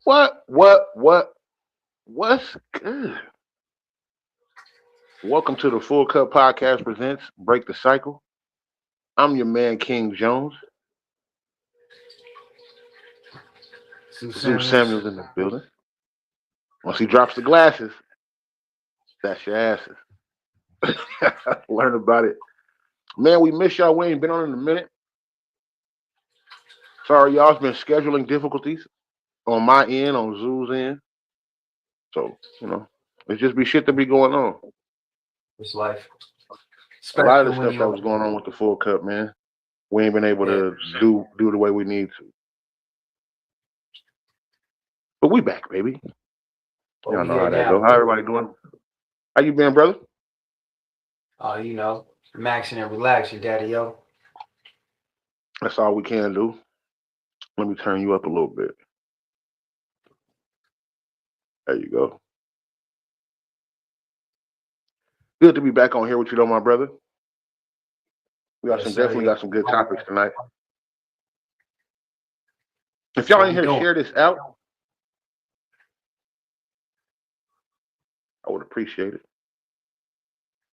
What's good? Welcome to the Full Cup Podcast presents Break the Cycle. I'm your man, King Jones. Sue Zoo Samuels. Samuels in the building. Once he drops the glasses, that's your asses. Learn about it. Man, we miss y'all. We ain't been on in a minute. Sorry, y'all. It's been scheduling difficulties on my end, on Zoo's end. So, it's just be shit to be going on. It's life. A lot of the Especially when stuff that you was going on with the Full Cup, man. We ain't been able yeah. to do the way we need to. But we back, baby. But Y'all we know here how that now. go. How everybody doing? How you been, brother? Maxing and relaxing, daddy yo. That's all we can do. Let me turn you up a little bit. There you go. Good to be back on here with you, though, my brother. We got Yes, some sir. definitely Yes. got some good topics tonight. If That's y'all what ain't we here to doing. share this out, I would appreciate it.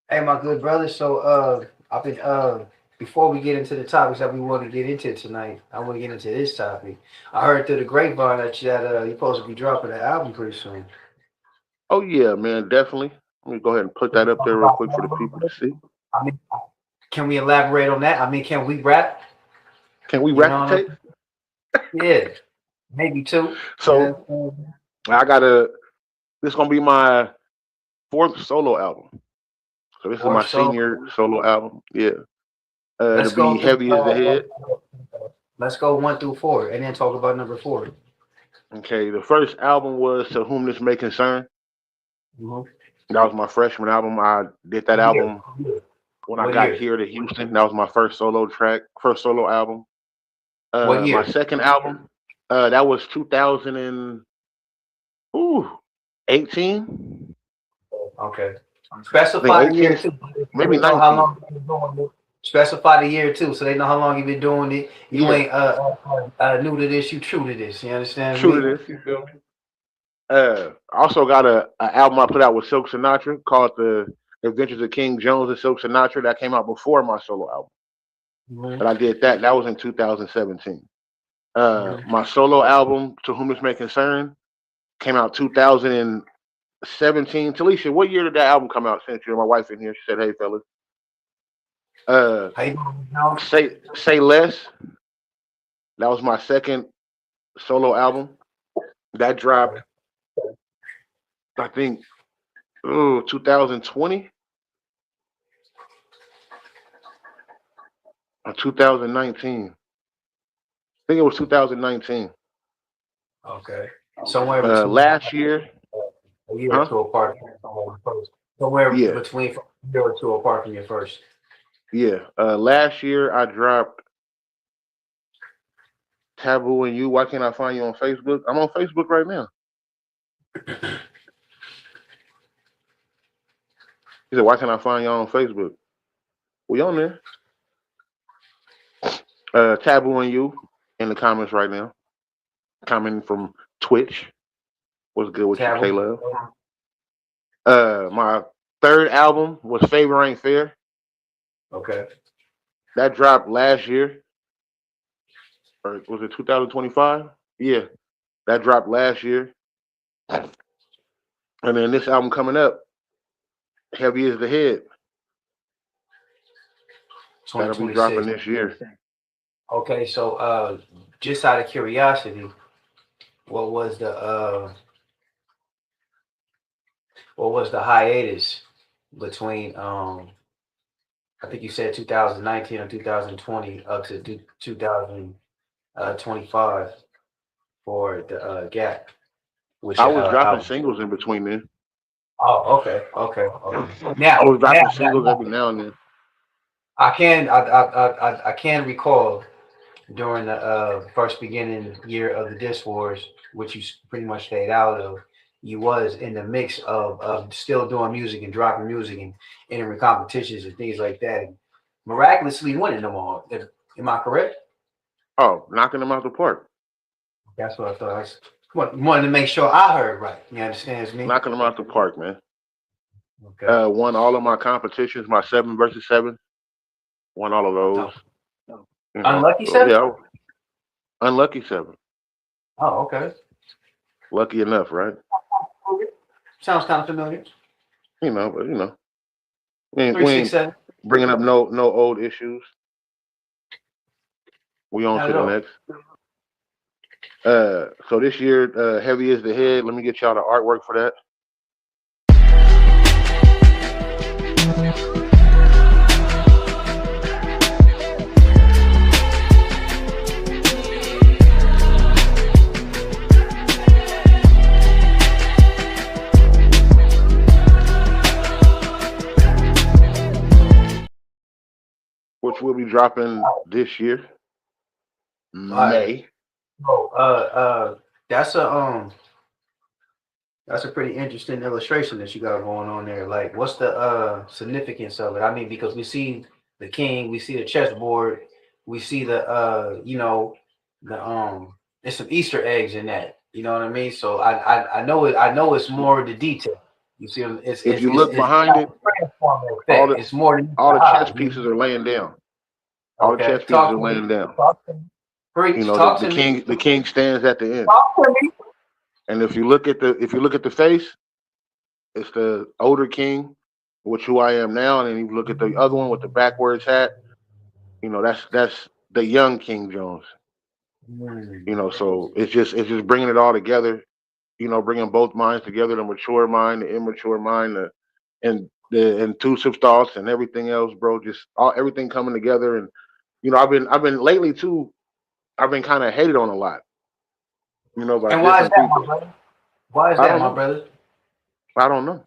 Hey, my good brother. So I've been before we get into the topics that we want to get into tonight, I want to get into this topic. I heard through the grapevine that you're supposed to be dropping an album pretty soon. Oh yeah, man, definitely. Let me go ahead and put Can that we up talk there real about quick that for a the little people to bit? see. I mean, can we elaborate on that? I mean, can we rap? Can we You wrap the know what tape? I'm saying? Yeah, maybe two. Yeah. So I gotta. This is gonna be my fourth solo album. So this is Or my so. senior solo album. Yeah. To Let's be go through. heavy as the head. Let's go one through four, and then talk about number four. Okay, the first album was To Whom This May Concern. Mhm. That was my freshman album. I did that What year? album when I What got year? here to Houston. That was my first solo track, first solo album. What My year? second album, that was 2018. Okay. I think Specify the year 18, too. So maybe they know how 19. long you've been doing it. Specify the year too, so they know how long you've been doing it. You Yeah, ain't new to this. You true to this. You understand true me? to this. You feel me? I also got a album I put out with Silk Sinatra called The Adventures of King Jones and Silk Sinatra. That came out before my solo album. Hmm. But I did that. That was in 2017. Hmm. My solo album, To Whom This May Concern, came out 2017. Talisha, what year did that album come out? Since you're my wife in here, she said, "Hey, fellas, uh, How you doing now? say less." That was my second solo album. That dropped, I think, 2020 or 2019. I think it was 2019. Okay. Somewhere between Last year, a year or huh? two apart from your first. Somewhere Yeah, between a year or two apart from your first. yeah. Last year I dropped Taboo and You. Why can't I find you on Facebook? I'm on Facebook right now. He said, "Why can't I find y'all on Facebook?" We on there. Taboo and You in the comments right now. Commenting from Twitch. What's good with you, K Taboo. Love? My third album was Favor Ain't Fair. Okay. That dropped last year, or was it 2025? Yeah, that dropped last year. And then this album coming up, Heavy as the Head, that'll be dropping 2026. this year. Okay, so just out of curiosity, what was the hiatus between I think you said 2019 or 2020 up to 2025 for the gap with I your was dropping album. singles in between then. Oh, okay, okay, okay. I was dropping Now, singles every now and then. I can recall during the first beginning year of the Disc Wars, which you pretty much stayed out of, you was in the mix of still doing music and dropping music and entering competitions and things like that, and miraculously winning them all. Am I correct? Oh, knocking them out the park. That's what I thought. Wanted to make sure I heard right. You understand me? Knocking them out the park, man. Okay. Won all of my competitions, my 7 versus 7. Won all of those. Oh. You know, Unlucky so 7? yeah, unlucky 7. Oh, okay. Lucky enough, right? Sounds kind of familiar. But we Three, six, ain't seven. bringing up no old issues. We on Not to at the all. next. So this year, heavy is the head. Let me get y'all the artwork for that. Which will be dropping this year, All right. May. Oh, that's a pretty interesting illustration that you got going on there. Like, what's the significance of it? I mean, because we see the king, we see the chessboard, we see the there's some Easter eggs in that. You know what I mean? So I know it. I know it's more the detail. You see, If you look it's behind it, all effect. the It's more than all the chess eye. pieces are laying down. All the Okay, chess pieces talk are to me. laying down. Talk to me. Preach. Talk The to me. king stands at the end. Talk to me. And if you look at the face, it's the older king, which who I am now, and then you look at the other one with the backwards hat. That's the young King Jones. So it's just bringing it all together. Bringing both minds together, the mature mind, the immature mind, and the intrusive thoughts and everything else, bro. Just everything coming together. And I've been lately too. I've been kind of hated on a lot, by And why is different that, my people. brother? Why is I that, don't my know. brother? I don't know.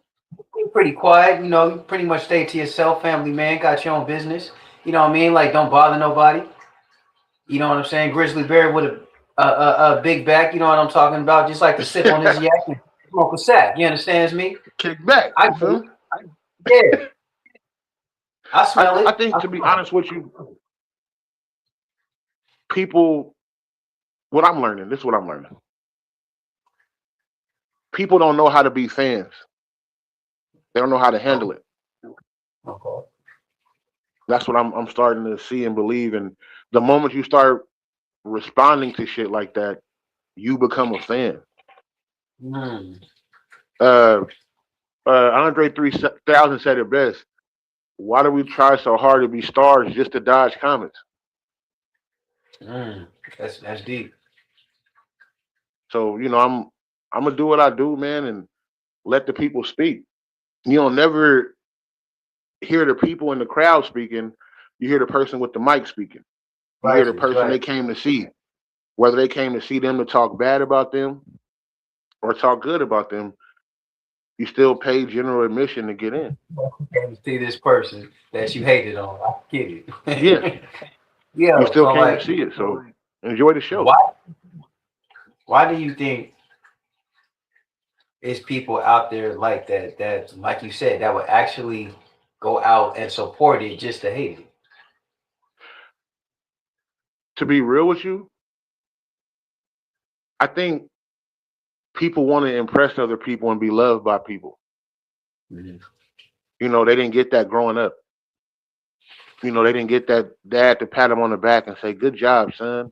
You're pretty quiet, you pretty much stay to yourself, family man, got your own business. You know what I mean? Like, don't bother nobody. You know what I'm saying? Grizzly bear with a big back, you know what I'm talking about? Just like to sip on his yak and smoke a sack. You understand me? Kick back. I You feel me? Yeah, I smell I it. think, to be honest with you, people, what I'm learning, this is what I'm learning. People don't know how to be fans. They don't know how to handle it. Okay. That's what I'm starting to see and believe. And the moment you start responding to shit like that, you become a fan. Mm, Uh, Andre 3000 said it best. Why do we try so hard to be stars just to dodge comments? mm. That's deep. So I'm gonna do what I do, man, and let the people speak. You don't never hear the people in the crowd speaking. You hear the person with the mic speaking. You hear the Righteous, person they right. came to see. Whether they came to see them to talk bad about them or talk good about them, you still pay general admission to get in. And see this person that you hated on. I get Yeah, it. you Yeah, still so came to like, see it. So enjoy the show. why why do you think is people out there like that like you said that would actually go out and support it just to hate it? To be real with you, I think people want to impress other people and be loved by people. Mhm. They didn't get that growing up. They didn't get that dad to pat them on the back and say, "Good job, son,"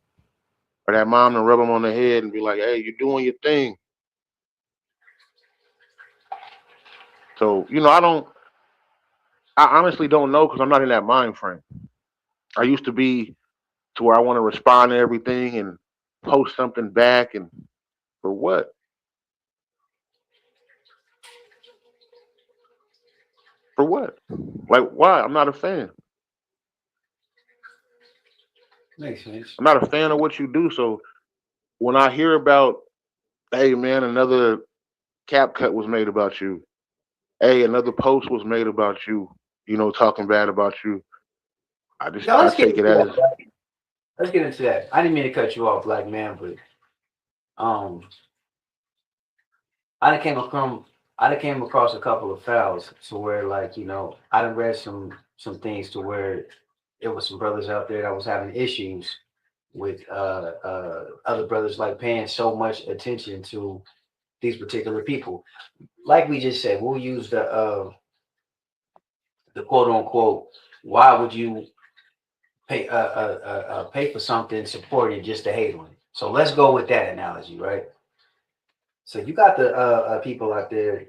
or that mom to rub them on the head and be like, "Hey, you're doing your thing." So I honestly don't know because I'm not in that mind frame. I used to be to where I want to respond to everything and post something back, and for what? For what? Like, why? I'm not a fan. Makes sense. I'm not a fan of what you do. So when I hear about, hey man, another cap cut was made about you. Hey, another post was made about you. Talking bad about you. Now I let's get take it into that. as Let's get into that. I didn't mean to cut you off, black man, but um, I done came across I done came across a couple of files to where like I done read some things to where it was some brothers out there that was having issues with other brothers like paying so much attention to these particular people. Like we just said, we'll use the quote unquote. Why would you pay for something supported just to hate on it? So let's go with that analogy, right? So you got the people out there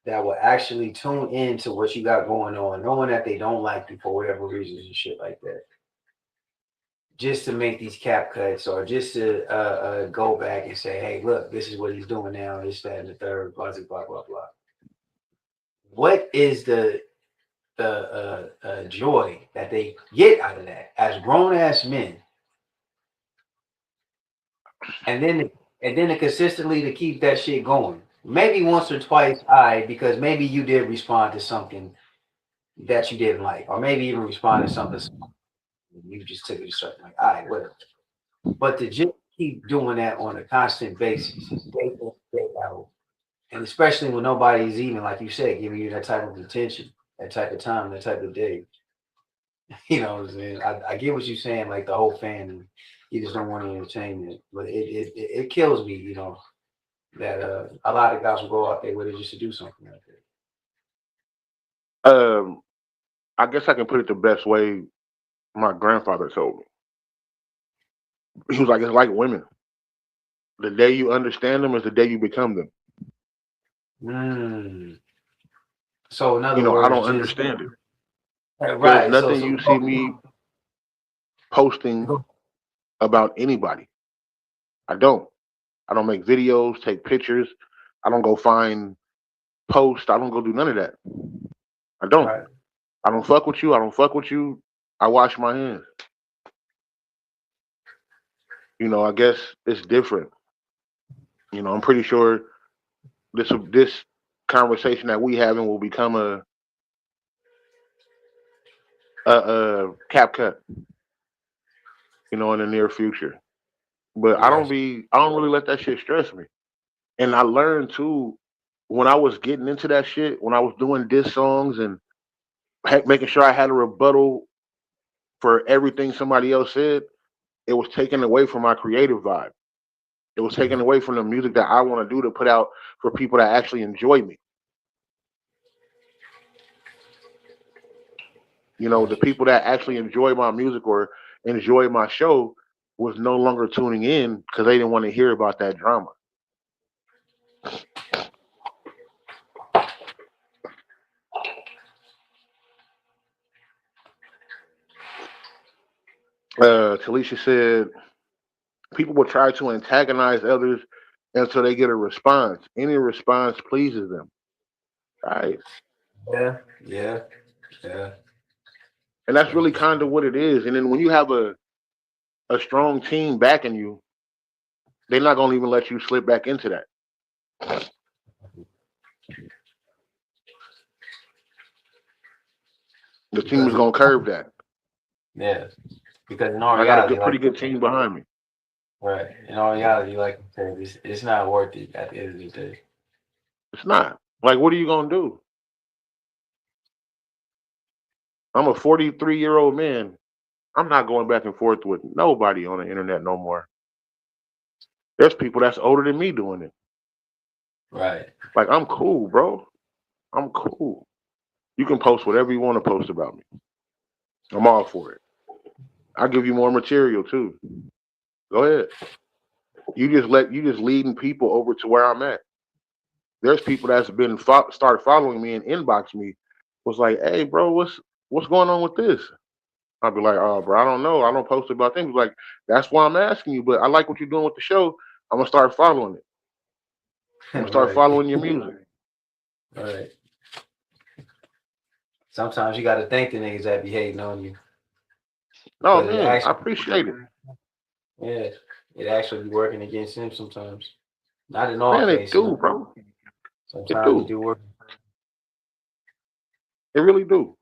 that will actually tune in to what you got going on, knowing that they don't like you for whatever reasons and shit like that, just to make these cap cuts or just to go back and say, hey, look, this is what he's doing now, this, that, and the third, blah, blah, blah, blah. What is the joy that they get out of that as grown ass men, and then to consistently to keep that shit going? Maybe once or twice, I because maybe you did respond to something that you didn't like, or maybe even respond to something you just took it a certain like, all right, whatever. But to just keep doing that on a constant basis, day in, day out, and especially when nobody's even, like you said, giving you that type of attention, that type of time, that type of day. You know what I'm saying? I get what you're saying, like the whole fan, and you just don't want to entertain it. But it kills me, that a lot of guys will go out there with it just to do something like that. Um, I guess I can put it the best way my grandfather told me. He was like, it's like women. The day you understand them is the day you become them. Mm. So in You other know, I words, don't just understand it. There's right. So nothing so you see me posting go, about anybody. I don't. I don't make videos, take pictures. I don't go find posts. I don't go do none of that. I don't. right. I don't fuck with you. I don't fuck with you. I wash my hands. You know, I guess it's different. You know, I'm pretty sure this conversation that we having will become a cap cut. You know, in the near future. But Yes. I don't really let that shit stress me. And I learned too when I was getting into that shit, when I was doing diss songs and making sure I had a rebuttal for everything somebody else said, it was taken away from my creative vibe. It was taken away from the music that I want to do to put out for people that actually enjoy me. You know, Yes. the people that actually enjoy my music or enjoy my show was no longer tuning in because they didn't want to hear about that drama. Talisha said people will try to antagonize others until they get a response. Any response pleases them, right? Yeah. Yeah. Yeah. And that's really kind of what it is. And then when you have a strong team backing you, they're not gonna even let you slip back into that. The team Because is gonna curve that. yeah. Because in all I got a reality, good, like pretty good team behind me. right. In all reality, like you said, it's not worth it at the end of the day. It's not. Like, what are you gonna do? I'm a 43-year-old man. I'm not going back and forth with nobody on the internet no more. There's people that's older than me doing it. Right. Like, I'm cool, bro. I'm cool. You can post whatever you want to post about me. I'm all for it. I'll give you more material too. Go ahead. You just leading people over to where I'm at. There's people that's been start following me and inbox me. Was like, hey, bro, what's going on with this? I'll be like, oh, bro, I don't know. I don't post about things. Like, that's why I'm asking you. But I like what you're doing with the show. I'm gonna start following it. I'm gonna start Right. following your music. Right. Sometimes you got to thank the niggas that be hating on you No, because it man, I actually, appreciate it. yeah, it actually be working against them sometimes. Not in all Man, it cases. do, bro. It Sometimes it do. do work. It really do.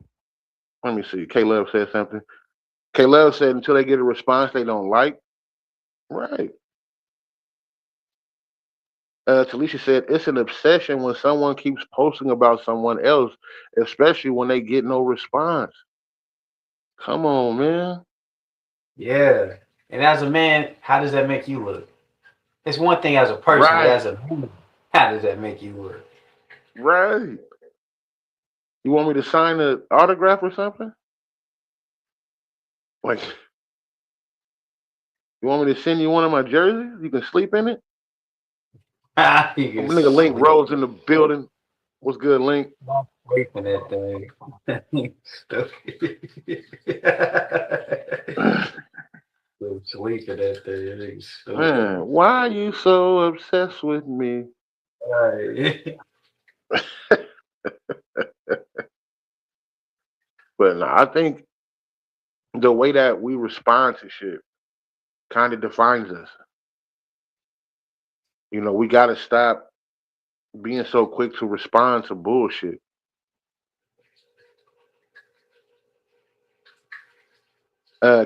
Let me see. K Love said something. K Love said until they get a response they don't like. Right. Talisha said it's an obsession when someone keeps posting about someone else, especially when they get no response. Come on, man. Yeah. And as a man, how does that make you look? It's one thing as a person, but Right, as a man, how does that make you look? right. You want me to sign an autograph or something? Like, you want me to send you one of my jerseys? You can sleep in it. You can Nigga Link sleep. Rose in the building. What's good, Link? Sleep in that thing. Sleep in that thing. Stupid. Man, why are you so obsessed with me? Right. But no, I think the way that we respond to shit kind of defines us. You know, we got to stop being so quick to respond to bullshit.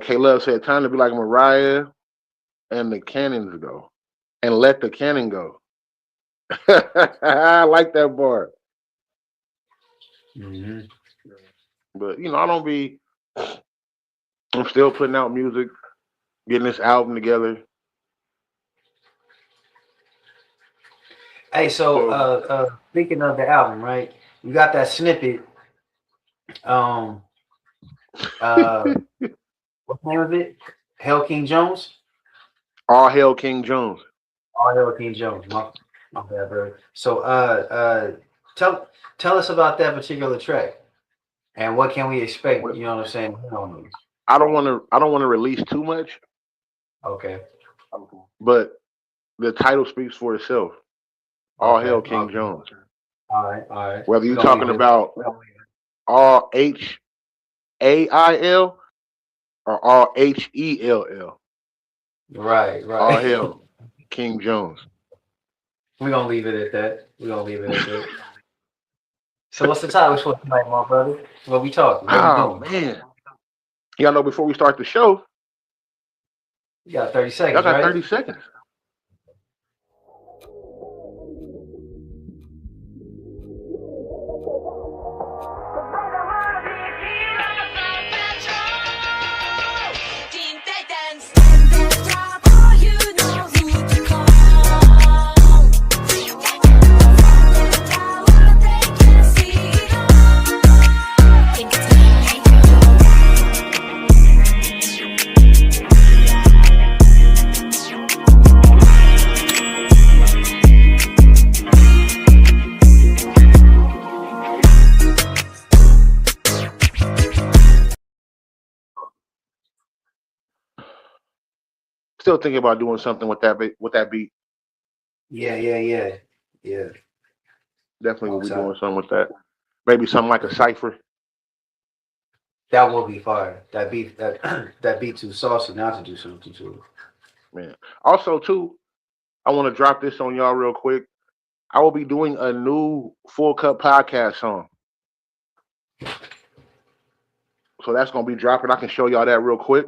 K Love said, time to be like Mariah and the cannons go. And let the cannon go. I like that bar. Hmm. But, you know, I don't be, I'm still putting out music, getting this album together. Hey, so So, speaking of the album, right? You got that snippet. Um, uh, what's the name of it? Hell King Jones. all hail King Jones. Oh, Hell King Jones. My bad, bro. So, tell tell us about that particular track and what can we expect? You know what I'm saying? I don't want to release too much, Okay, but the title speaks for itself. All okay, hail King okay. Jones. All right, all right. Whether We're you're gonna talking leave it. about all HAIL or all HELL, Right, all right. hail King Jones. We're gonna leave it at that. We're gonna leave it at that. So, what's the topic for tonight, my brother? What we talking? What we Oh doing? man, y'all know before we start the show, You got 30 y'all seconds, got right? 30 seconds. Still thinking about doing something with that beat. Yeah, yeah, yeah, yeah. Definitely will be Outside. doing something with that. Maybe something like a cipher. That will be fire. That that beat too saucy not to do something to it. Man. Also, too, I want to drop this on y'all real quick. I will be doing a new Full Cup podcast song. So that's gonna be dropping. I can show y'all that real quick.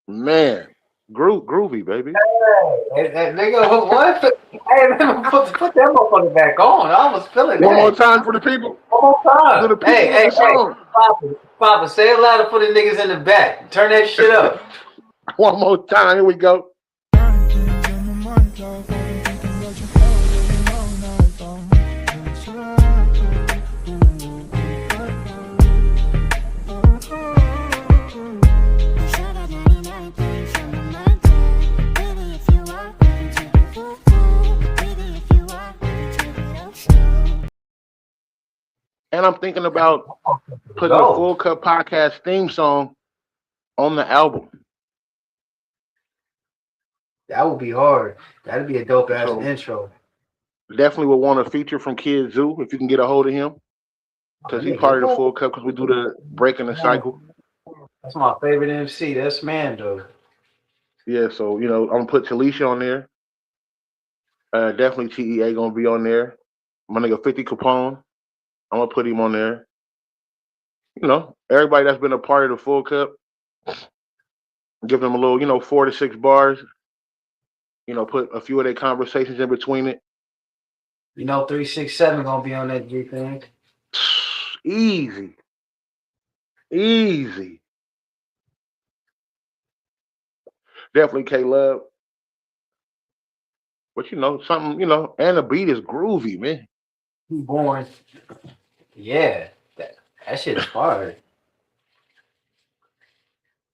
Man, groovy, baby. Hey, nigga, what? Hey, man, put that motherfucker back on. I was feeling One more that. time for the people. One more Do time. the Hey, people want hey, the hey. song? Papa, say it louder for the niggas in the back. Turn that shit up. One more time. Here we go. And I'm thinking about putting the Go. Full Cup podcast theme song on the album. That would be hard. That'd be a dope ass So intro. definitely would want a feature from Kid Zoo if you can get a hold of him because he's Nigga, part of the what? Full Cup because we do the breaking the Man, cycle. that's my favorite MC. That's Mando. Yeah, so you know I'm gonna put Talisha on there. Definitely TEA gonna be on there. My nigga 50 Capone. I'm gonna put him on there. You know, everybody that's been a part of the Full Cup, give them a little, 4 to 6 bars. Put a few of their conversations in between it. 367 gonna be on that G thing. Easy. Easy. Definitely K Love. But something, and the beat is groovy, man. He born. Yeah. That shit is hard.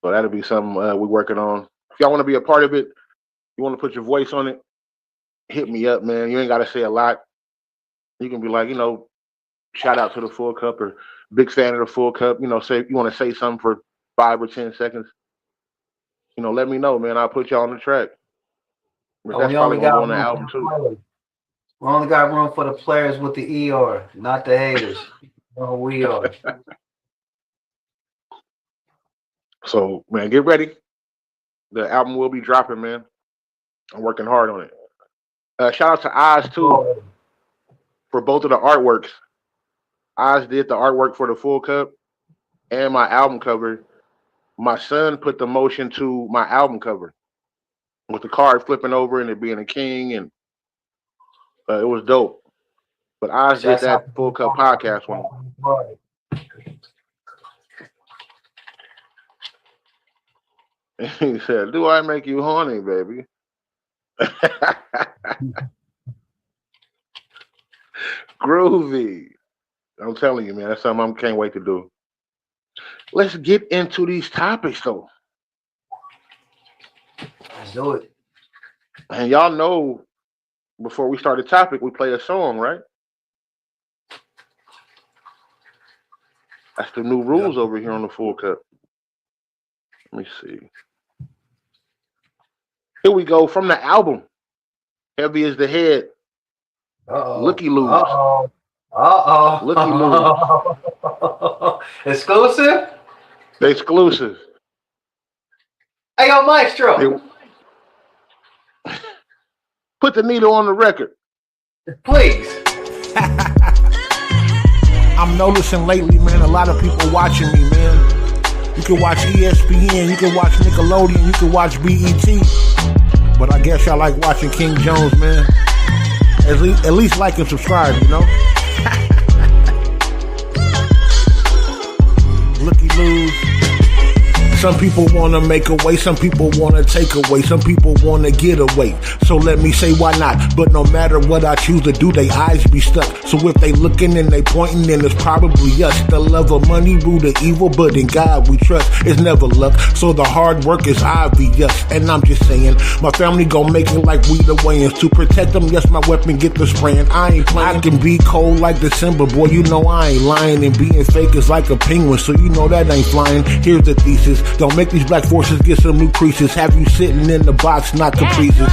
So that'll be something we're working on. If y'all want to be a part of it, you want to put your voice on it, hit me up, man. You ain't got to say a lot. You can be like, shout out to the Full Cup or big fan of the Full Cup. Say you want to say something for 5 or 10 seconds. Let me know, man. I'll put y'all on the track. But that's probably going to go on the album, too. We only got room for the players with the ER, not the haters. Oh, we are. So, man, get ready. The album will be dropping, man. I'm working hard on it. Shout out to Oz, too, for both of the artworks. Oz did the artwork for the Full Cup and my album cover. My son put the motion to my album cover with the card flipping over and it being a king, and it was dope. But Oz did that Full Cup podcast one. He said, "Do I make you horny, baby?" Groovy. I'm telling you, man, that's something I can't wait to do. Let's get into these topics, though. Let's do it. And y'all know, before we start the topic, we play a song, right? That's the new rules over here on the Full Cup. Let me see. Here we go from the album. Heavy as the Head. Looky Loose. Looky Loose. Exclusive? Exclusive. Hey, yo, Maestro. Put the needle on the record. Please. I'm noticing lately, man, a lot of people watching me, man. You can watch ESPN, you can watch Nickelodeon, you can watch BET. But I guess y'all like watching King Jones, man. At least like and subscribe, Looky loose. Some people want to make away, some people want to take away, some people want to get away. So let me say why not, but no matter what I choose to do, they eyes be stuck. So if they looking and they pointing, then it's probably us. The love of money rule the evil, but in God we trust. It's never luck, so the hard work is obvious. And I'm just saying, my family gon' make it like we the Wayans. To protect them, yes, my weapon get the spraying. I ain't playing. I can be cold like December, boy, you know I ain't lying. And being fake is like a penguin, so you know that ain't flying. Here's the thesis. Don't make these black forces get some new creases. Have you sitting in the box, not caprices.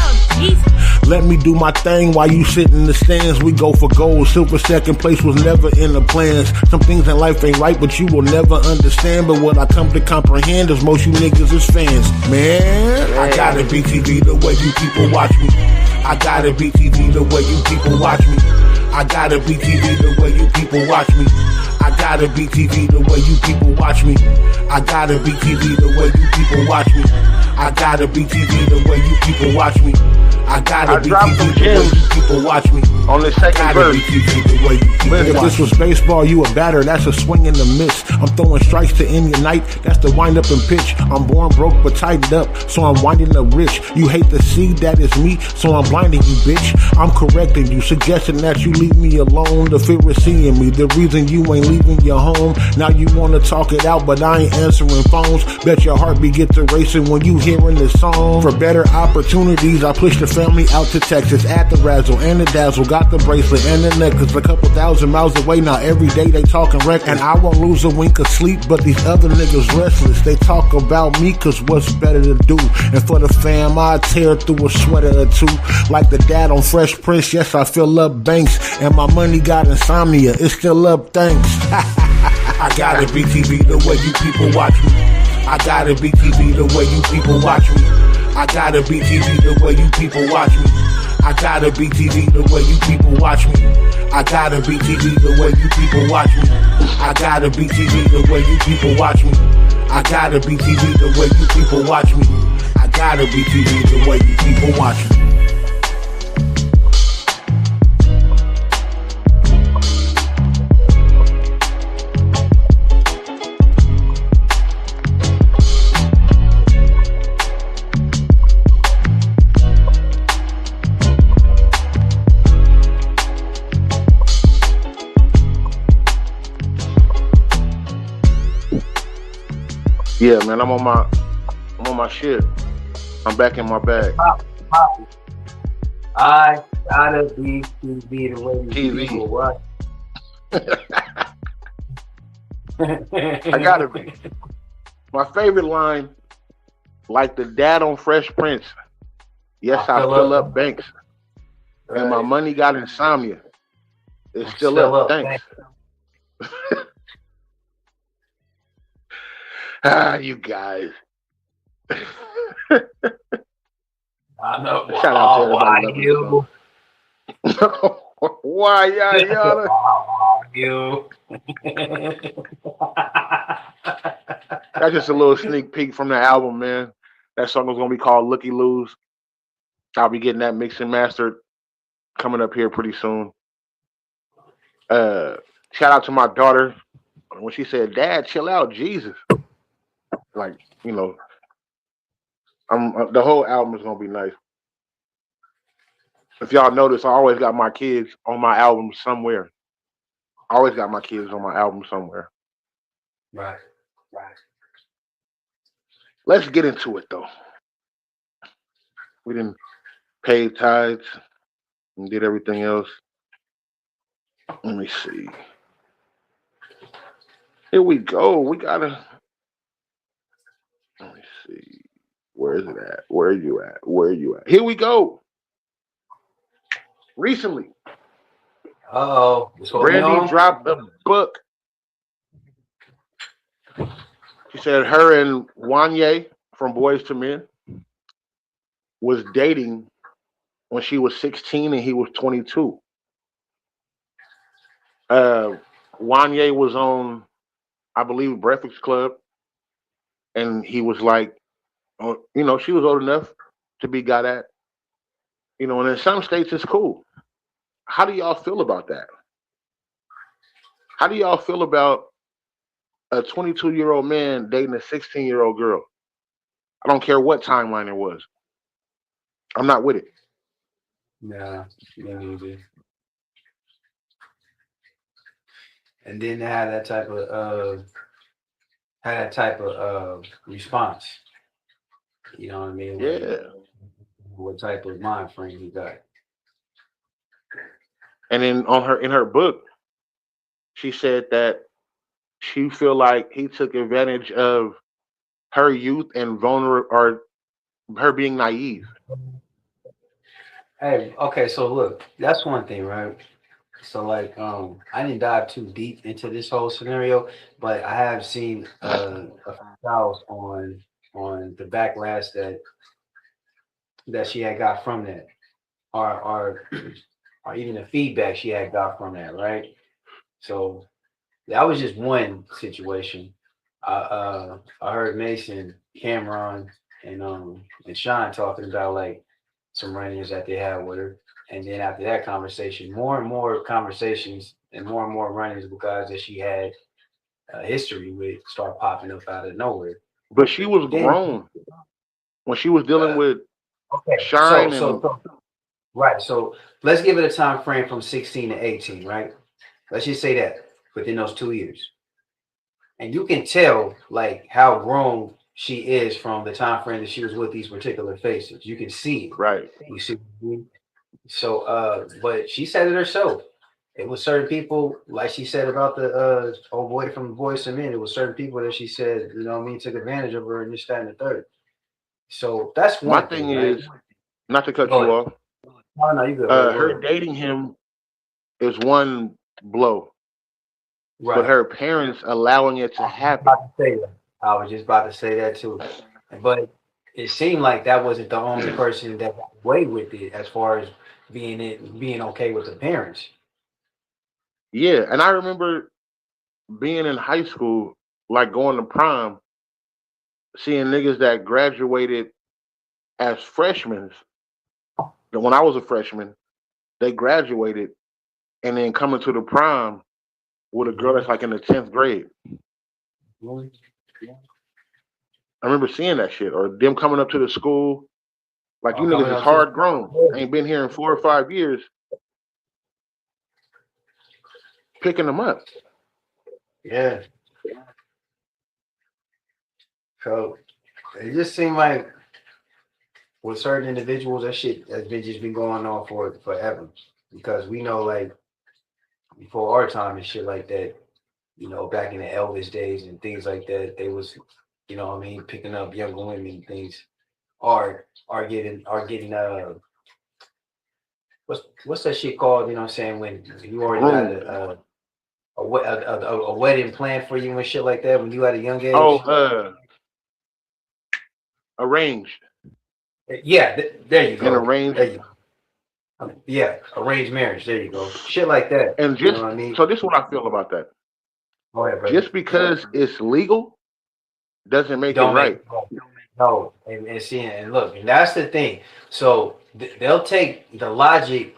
Let me do my thing while you sit in the stands. We go for gold. Silver second place was never in the plans. Some things in life ain't right, but you will never understand. But what I come to comprehend is most you niggas is fans. Man, I gotta be TV the way you people watch me. I gotta be TV the way you people watch me. I gotta be TV the way you people watch me. I gotta be TV the way you people watch me. I gotta be TV the way you people watch me. I gotta be TV the way you people watch me. I gotta be TV the way you people watch me. On the second verse. If this was baseball, you a batter, that's a swing and a miss. I'm throwing strikes to end your night, that's the wind up and pitch. I'm born broke but tightened up, so I'm winding up rich. You hate to see that it's me, so I'm blinding you, bitch. I'm correcting you, suggesting that you leave me alone. The fear is seeing me, the reason you ain't leaving your home. Now you wanna talk it out, but I ain't answering phones. Bet your heartbeat gets to racing when you hearing this song. For better opportunities, I push the family out to Texas. At the razzle and the dazzle, got the bracelet and the necklace. A couple thousand miles away now, every day they talking records. And I won't lose a wink of sleep, but these other niggas restless. They talk about me cause what's better to do. And for the fam, I tear through a sweater or two. Like the dad on Fresh Prince, yes, I fill up banks. And my money got insomnia, it's still up, thanks. I gotta be TV the way you people watch me. I gotta be TV the way you people watch me. I gotta be TV the way you people watch me. I gotta be TV the way you people watch me. I gotta be TV the way you people watch me. I gotta be TV the way you people watch me. I gotta be TV the way you people watch me. I gotta be TV the way you people watch me. Yeah, man, I'm on my shit. I'm back in my bag. I gotta be TV the way you TV. people watch. I gotta be. My favorite line, like the dad on Fresh Prince. Yes, I fill up banks. Right. And my money got insomnia. It's still up. Thanks. You guys. I know. Shout out to everybody. Why yada? You. That's just a little sneak peek from the album, man. That song is gonna be called Looky Loos. I'll be getting that mixed and mastered coming up here pretty soon. Shout out to my daughter when she said, "Dad, chill out, Jesus." Like, you know, the whole album is gonna be nice. If y'all notice, I always got my kids on my album somewhere. I always got my kids on my album somewhere. Right. Let's get into it though. We didn't pay tithes and did everything else. Let me see. Here we go. We gotta. Let me see. Where is it at? Where are you at? Where are you at? Here we go. Recently, Brandy dropped a book. She said her and Wanye from Boys to Men was dating when she was 16 and he was 22. Wanye was on, I believe, Breakfast Club, and he was like, you know, she was old enough to be got at, you know, and in some states it's cool. How do y'all feel about that? How do y'all feel about a 22-year-old man dating a 16-year-old girl? I don't care what timeline it was. I'm not with it. Yeah, me neither. And then they had that type of response. You know what I mean? Yeah. Like, what type of mind frame he got? And then in her book, she said that she feel like he took advantage of her youth and vulnerable, or her being naive. Hey, okay, so look, that's one thing, right? So like, I didn't dive too deep into this whole scenario, but I have seen a house on the backlash that she had got from that, or or even the feedback she had got from that, right? So that was just one situation. I heard Mason, Cameron, and Sean talking about like some run-ins that they had with her. And then after that conversation, more and more conversations and more run-ins because that she had a history with start popping up out of nowhere. But she was grown when she was dealing with Shine. Right. So let's give it a time frame from 16 to 18, right? Let's just say that within those 2 years. And you can tell like how grown she is from the time frame that she was with these particular faces. You can see it. Right. You see. So but she said it herself. It was certain people, like she said about the old boy from Boys to Men, it was certain people that she said, you know what I mean, took advantage of her and this, that, and the third. So that's one My thing right? is, not to cut you off. No, you good. Her dating him is one blow. Right. But her parents allowing it to happen. I was just about to say that too. But it seemed like that wasn't the only person that got away with it as far as being okay with the parents. Yeah, and I remember being in high school, like going to prom, seeing niggas that graduated as freshmen. When I was a freshman, they graduated and then coming to the prom with a girl that's like in the 10th grade. I remember seeing that shit, or them coming up to the school like, you Coming niggas is up to hard grown, ain't been here in 4 or 5 years, picking them up. yeah. So it just seemed like with certain individuals, that shit has been just been going on for forever. Because we know, like before our time and shit like that, back in the Elvis days and things like that, they was, what I mean, picking up younger women and things, are getting what's that shit called? You know what I'm saying? When you already got Groomed. a wedding planned for you and shit like that when you at a young Oh, age. arranged Yeah, there you and go. arranged. There you Yeah, arranged marriage. There you go. Shit like that. And You know just what I mean? so this is what I feel about that. Go ahead, brother. Just because it's legal doesn't make it Don't make right. no. And see, and look, and that's the thing. So they'll take the logic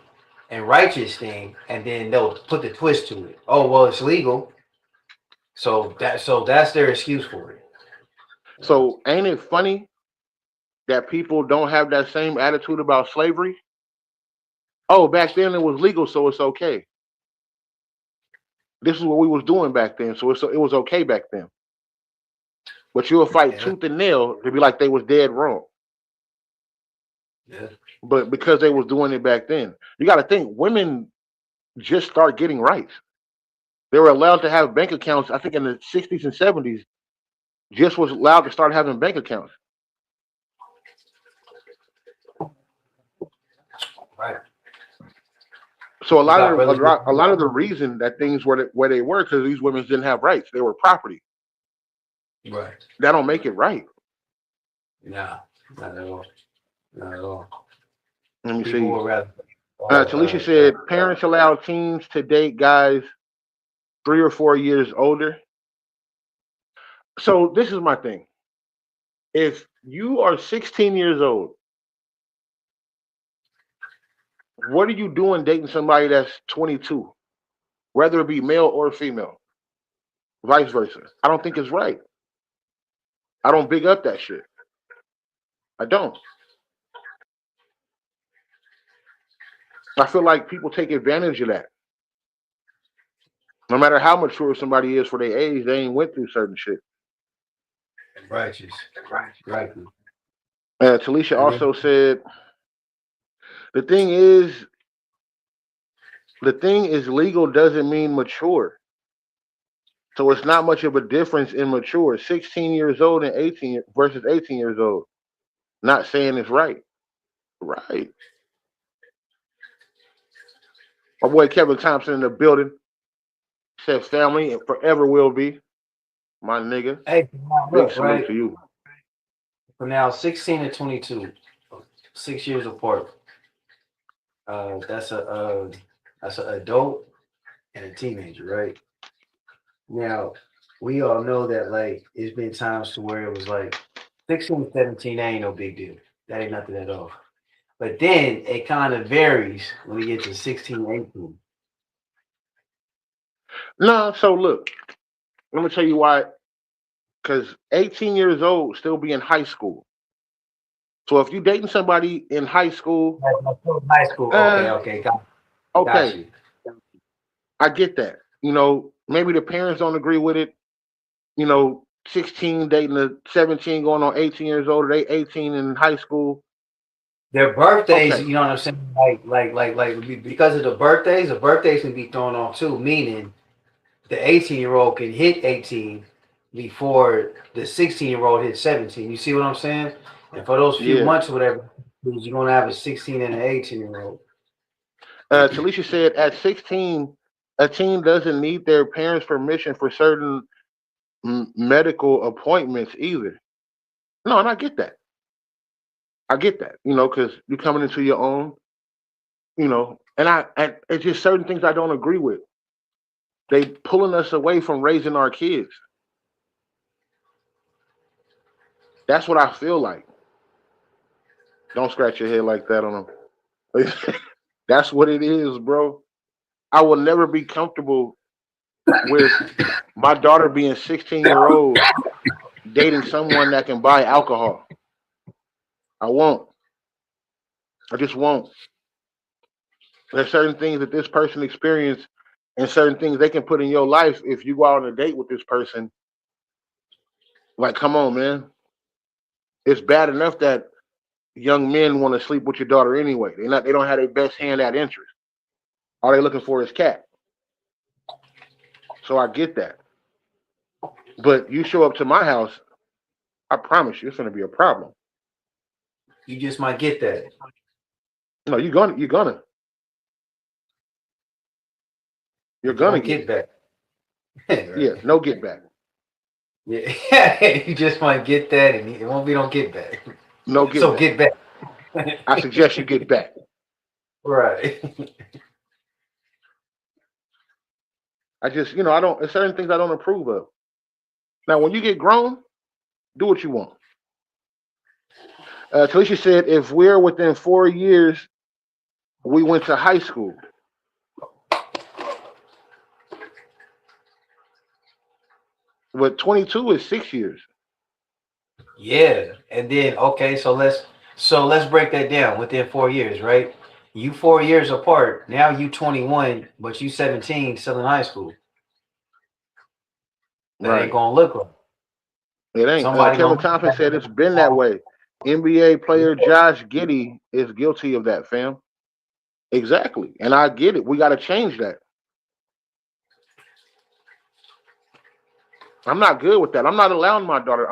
and righteous thing, and then they'll put the twist to it. Oh well, it's legal, so that's their excuse for it. So ain't it funny that people don't have that same attitude about slavery? Oh, back then it was legal, so it's okay. This is what we was doing back then, so it was okay back then. But you'll fight Yeah, tooth and nail to be like they was dead wrong. yeah, But because they was doing it back then, you got to think women just start getting rights. They were allowed to have bank accounts. I think in the 60s and 70s, just was allowed to start having bank accounts. right. So You got brothers with a lot of the reason that things were where they were because these women didn't have rights. They were property. right. That don't make it right. Nah, not at all. Not at all. Let me People see. would rather. Oh, Talisha said parents allow teens to date guys 3 or 4 years older. So this is my thing. If you are 16 years old, what are you doing dating somebody that's 22, whether it be male or female, vice versa? I don't think it's right. I don't big up that shit. I don't. I feel like people take advantage of that. No matter how mature somebody is for their age, they ain't went through certain shit. righteous, right. Talisha And then also said the thing is the thing is legal doesn't mean mature. So it's not much of a difference in mature. 16 years old and 18 versus 18 years old. Not saying it's right. Right. My boy Kevin Thompson in the building said family and forever will be. My nigga. hey, Big look, salute right to you. from now 16 to 22, 6 years apart. That's an adult and a teenager, right? Now, we all know that like it's been times to where it was like 16, 17, that ain't no big deal. That ain't nothing at all. But then it kind of varies when we get to 16, 18. No, so look, let me tell you why. Because 18 years old still be in high school. So if you dating somebody in high school, High school. Okay, uh, okay, got okay, you. I get that. Maybe the parents don't agree with it. 16 dating a 17 going on 18 years old, they 18 in high school. Their birthdays, Okay, you know what I'm saying? Because of the birthdays can be thrown off too, meaning the 18-year-old can hit 18 before the 16-year-old hits 17. You see what I'm saying? And for those few yeah. months or whatever, you're gonna have a 16 and an 18-year-old. Talisha said at 16, a teen doesn't need their parents' permission for certain medical appointments either. No, and I get that. I get that. Because you're coming into your own. And it's just certain things I don't agree with. They pulling us away from raising our kids. That's what I feel like. Don't scratch your head like that on them. That's what it is, bro. I will never be comfortable with my daughter being 16-year-old dating someone that can buy alcohol. I won't. I just won't. There's certain things that this person experienced and certain things they can put in your life if you go out on a date with this person. Like, come on, man. It's bad enough that young men want to sleep with your daughter anyway. They don't have their best hand at interest. All they looking for is cat. So I get that. But you show up to my house, I promise you it's gonna be a problem. You just might get that. No, you're gonna Get get back. it. Yeah, no get back. Yeah, you just might get that, and it won't be no get back. No get So back. get back. I suggest you get back. Right. I just, I don't. There's certain things I don't approve of. Now, when you get grown, do what you want. Talisha said, if we're within 4 years, we went to high school. But 22 is 6 years. Yeah, and then okay, so let's break that down within 4 years, right? You 4 years apart. Now you 21, but you 17, still in high school. That ain't Right. gonna look like It ain't. somebody Kevin gonna. Thompson said it's been that way. NBA player Josh Giddey is guilty of that, fam. Exactly. And I get it. We got to change that. I'm not good with that. I'm not allowing my daughter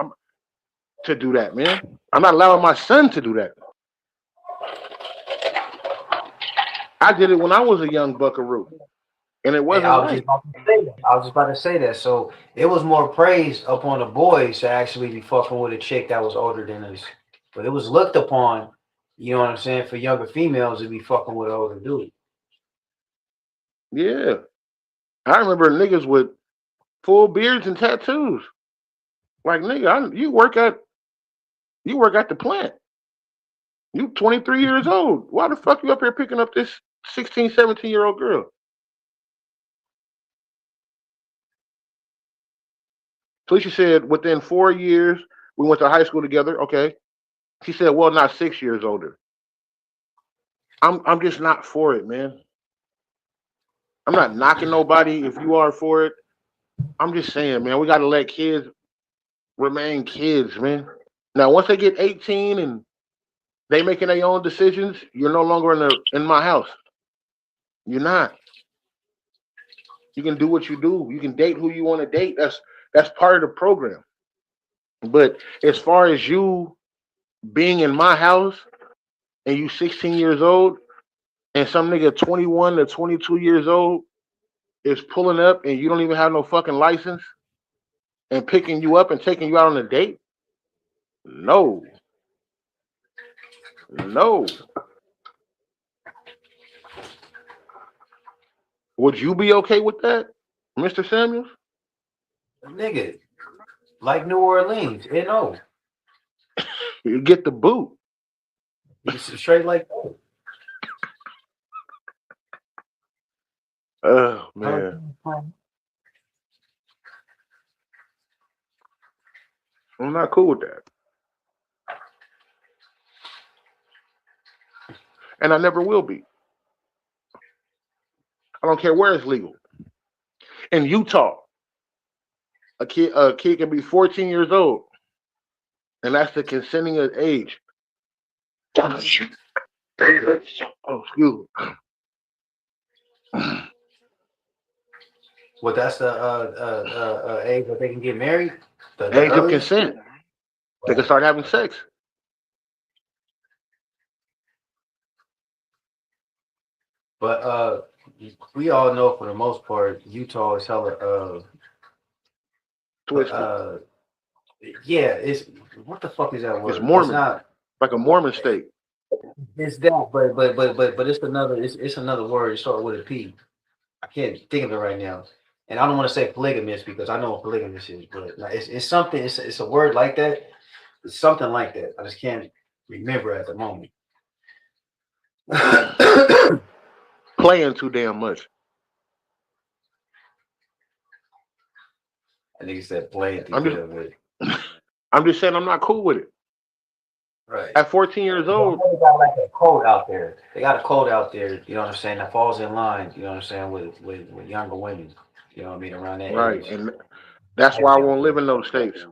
to do that, man. I'm not allowing my son to do that. I did it when I was a young buckaroo, and it Hey, wasn't I was just right. about to say that. I was just about to say that. So it was more praise upon the boys to actually be fucking with a chick that was older than us, but it was looked upon. You know what I'm saying? For younger females to be fucking with an older dude. Yeah. I remember niggas with full beards and tattoos. Like, nigga, you work at the plant. You 23 years old. Why the fuck you up here picking up this 16, 17-year-old girl? Felicia said within 4 years we went to high school together. Okay. She said, well, not 6 years older. I'm just not for it, man. I'm not knocking nobody if you are for it. I'm just saying, man, we gotta let kids remain kids, man. Now once they get 18 and they making their own decisions, you're no longer in my house. You're not. You can do what you do. You can date who you want to date. That's part of the program. But as far as you being in my house and you 16 years old and some nigga 21 to 22 years old is pulling up and you don't even have no fucking license and picking you up and taking you out on a date, no, no. Would you be okay with that, Mr. Samuels? Nigga, like New Orleans, You get the boot. it's straight like that. Oh man, I'm not cool with that, and I never will be. I don't care where it's legal. In Utah, a kid can be 14 years old, and that's the consenting of age. Oh, excuse me. Well, that's the age that they can get married. The Age of earliest. consent. They can start having sex. But we all know for the most part, Utah is hella Twisted. yeah, it's what the fuck is that word? It's Mormon. It's not Like a Mormon state. It's that, but it's another word. It starts with a P. I can't think of it right now, and I don't want to say polygamous because I know what polygamous is, but like, it's something. It's a word like that. It's something like that. I just can't remember at the moment. Playing too damn much. I think it's that playing too I'm just, damn much. I'm just saying I'm not cool with it. Right. At 14 years old, They got like a code out there. They got a code out there. You know what I'm saying? That falls in line. You know what I'm saying with younger women. You know what I mean? Around that right, age. and that's why I won't live in those states.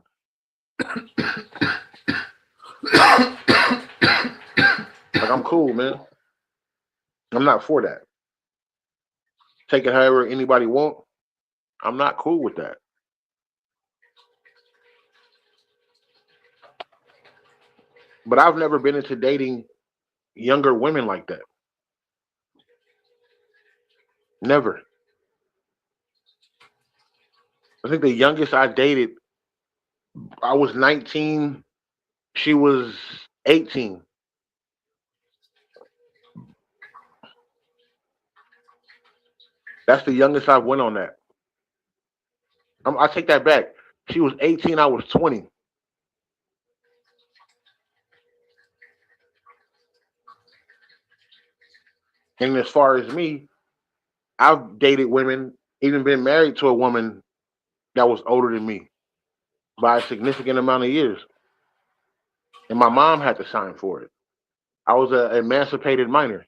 Like I'm cool, man. I'm not for that. Take it however anybody want. I'm not cool with that. But I've never been into dating younger women like that. Never. I think the youngest I dated, I was 19. She was 18. That's the youngest I went on that. I take that back. She was 18. I was 20. And as far as me, I've dated women, even been married to a woman that was older than me by a significant amount of years. And my mom had to sign for it. I was an emancipated minor.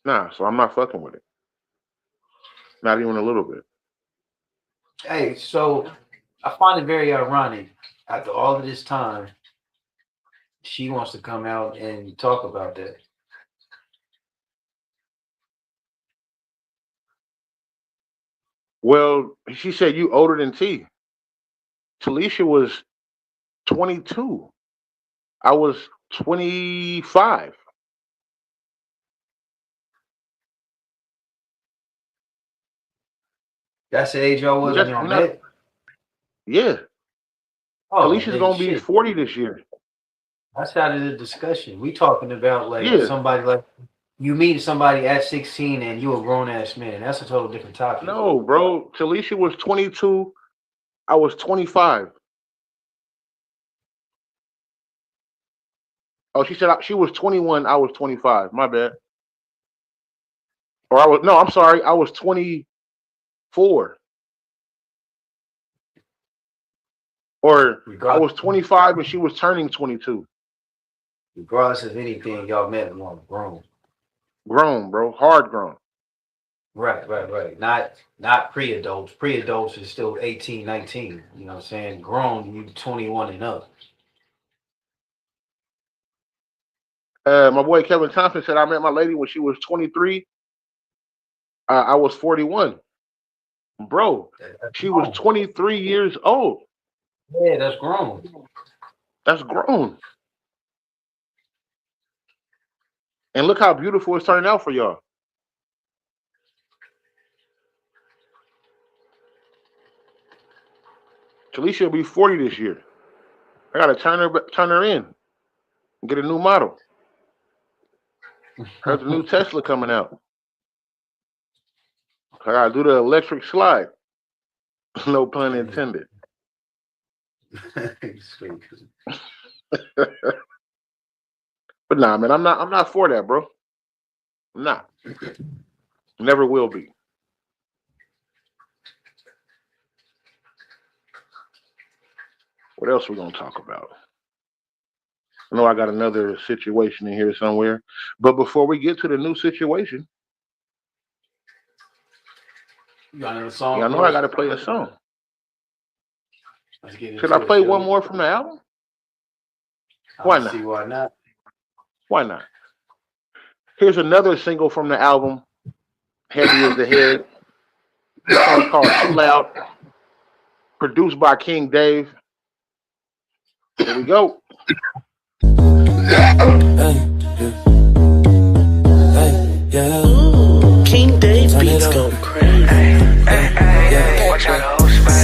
Nah, so I'm not fucking with it. Not even a little bit. Hey, so I find it very ironic. After all of this time, she wants to come out and talk about that. Well, she said you older than T. Talisha was 22. I was 25. That's the age y'all was when y'all met. Yeah. Oh, Alicia's gonna be 40 this year. That's out of the discussion. We talking about like Yeah. somebody like you meet somebody at 16 and you a grown ass man. That's a total different topic. No, bro. Talisha was 22. I was 25. Oh, she said she was 21. I was 25. My bad. Or I'm sorry. I was 24. Or I was 25 and she was turning 22. Regardless of anything, y'all met when grown. Grown, bro. Hard grown. Right. Not pre-adults. Pre-adults is still 18, 19. You know what I'm saying? Grown, you 21 and up. My boy Kevin Thompson said I met my lady when she was 23. I was 41. Bro, she was 23 years old. Yeah, that's grown. That's grown. And look how beautiful it's turning out for y'all. Talisha will be 40 this year. I gotta turn her in and get a new model. There's a new Tesla coming out. I gotta do the electric slide. No pun intended. But nah, man, I'm not for that, bro. I'm not. Never will be. What else we gonna talk about? I know I got another situation in here somewhere. But before we get to the new situation, you got another song? Yeah, I know I gotta play a song. Should I play one more from the album? Why not? See why not? Why not? Here's another single from the album, Heavy as the Head. The song's called Too Loud, produced by King Dave. Here we go. King Dave beats go crazy. Watch out, the whole spot.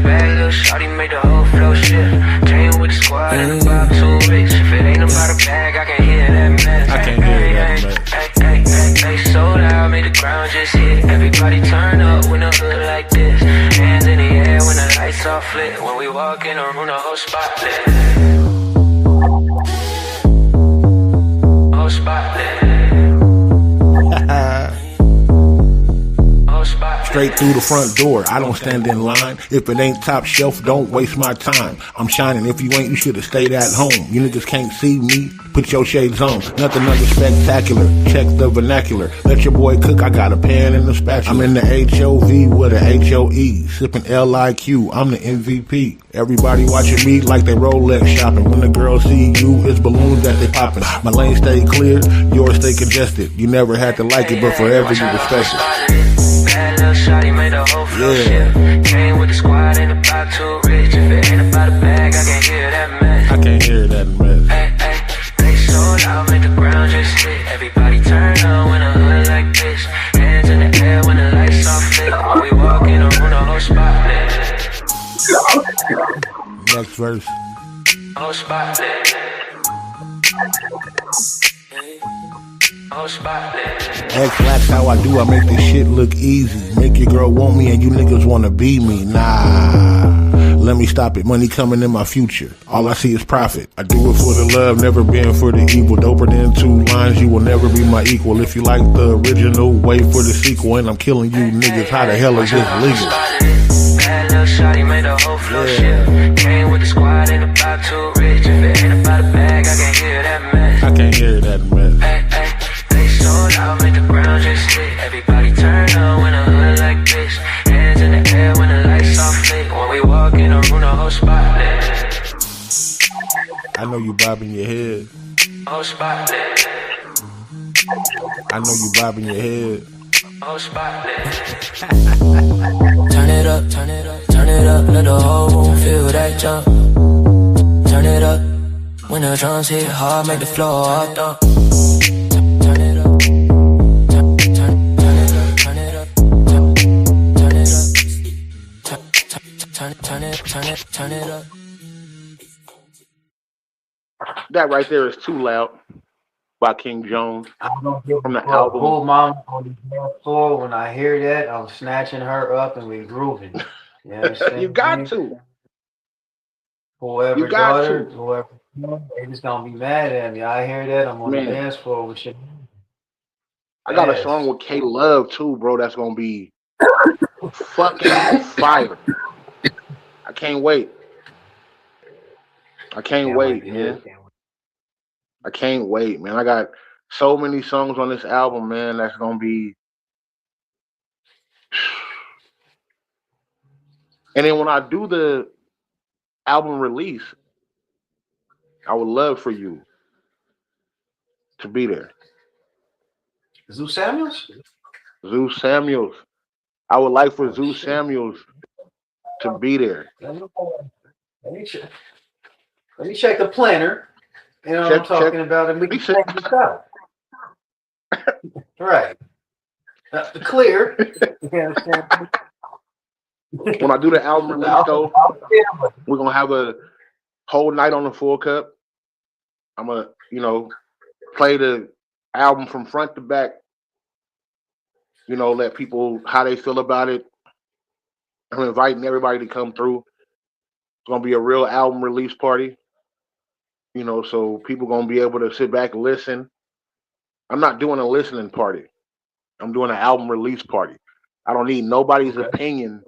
Bad little shawty made the whole flow shift. Came with the squad and about too rich. If it ain't about a bag, I can hear that mess. I can't hear that mess. Hey, so loud, made the ground just hit. Everybody turn up when the hood like this. Hands in the air when the lights all flit. When we walk in the room, the whole spot lit. Whole spot lit. Straight through the front door, I don't stand in line. If it ain't top shelf, don't waste my time. I'm shining, if you ain't, you should've stayed at home. You niggas can't see me, put your shades on. Nothing under spectacular, check the vernacular. Let your boy cook, I got a pan and a spatula. I'm in the HOV with a HOE, sipping LIQ, I'm the MVP. Everybody watching me like they Rolex shopping. When the girls see you, it's balloons that they popping. My lane stay clear, yours stay congested. You never had to like it, but forever you respect it. Bad little shawty made the whole flow shift. Came with the squad and about too rich. If it ain't about a bag, I can't hear that mess. I can't hear that mess. They sold out, make the ground just hit. Everybody turn up when a hood like this. Hands in the air when the lights off flick. When we walk in the room, the whole spot lit. Next verse. Whole spot lit. Whole spot lit. X-Lax, how I do, I make this shit look easy. Make your girl want me and you niggas wanna be me. Nah, let me stop it. Money coming in my future. All I see is profit. I do it for the love, never been for the evil. Doper than 2 lines, you will never be my equal. If you like the original, wait for the sequel. And I'm killing you niggas, how the hell is this legal? Bad little shawty made the whole flow shift. Came with the squad and about too rich. If it ain't about a bag, I can't hear that mess. I can't hear that mess. They sold out, make the ground just hit. Everybody turn up when a hood like this. Hands in the air when the lights off flick. When we walk in the room, the whole spot lit. I know you bobbing your head. Whole spot lit. I know you bobbing your head. Whole spot lit. Turn it up, turn it up, turn it up, let the whole room feel that jump. Turn it up, when the drums hit hard, make the floor all dump. Turn it up, turn it up, turn it up, turn it up, turn it up. That right there is Too Loud by King Jones I'm gonna give from the a album. Phull mama on the dance floor. When I hear that, I'm snatching her up and we grooving. You understand? You got to. Whoever You got daughter, to. whoever, they just gonna be mad at me. I hear that. I'm on Man. the dance floor with shit. I got a Yes. song with K Love too, bro. That's gonna be fucking fire. I can't wait. I can't wait, man. I can't wait, man. I got so many songs on this album, man. That's gonna be. And then when I do the album release, I would love for you to be there. Zeus Samuels? Zeus Samuels. I would like for Oh, Zeus shit. Samuels to be there. Let me check the planner. You know what I'm talking about, and we can check this out. Right. Clear. When I do the album release, though, we're gonna have a whole night on the Full Cup. I'm gonna, play the album from front to back. Let people how they feel about it. I'm inviting everybody to come through. It's gonna be a real album release party. So people gonna be able to sit back and listen. I'm not doing a listening party. I'm doing an album release party. I don't need nobody's opinion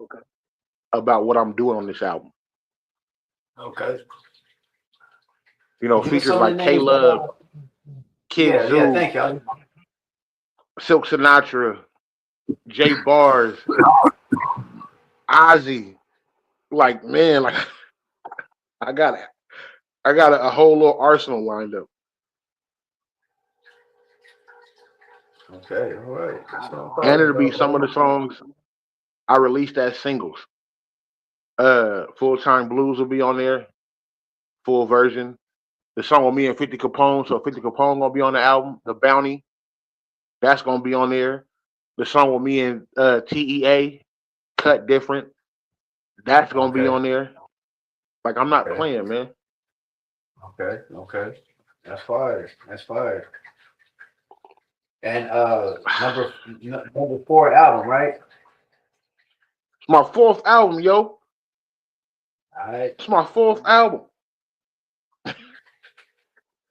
about what I'm doing on this album. Okay. Features like K Love, Kid Zoo, Yeah, thank you. Silk Sinatra, Jay Bars, Ozzy. Like, man, like I got a whole little arsenal lined up. Okay, all right. And it'll be some of the songs I released as singles. Full Time Blues will be on there, full version. The song with me and 50 Capone, so 50 Capone gonna be on the album. The Bounty, that's gonna be on there. The song with me and TEA, Cut Different, that's gonna be on there. Like I'm not Okay. playing, man. Okay. Okay. That's fire. That's fire. And number four album, right? It's my fourth album, yo. All right. It's my fourth album.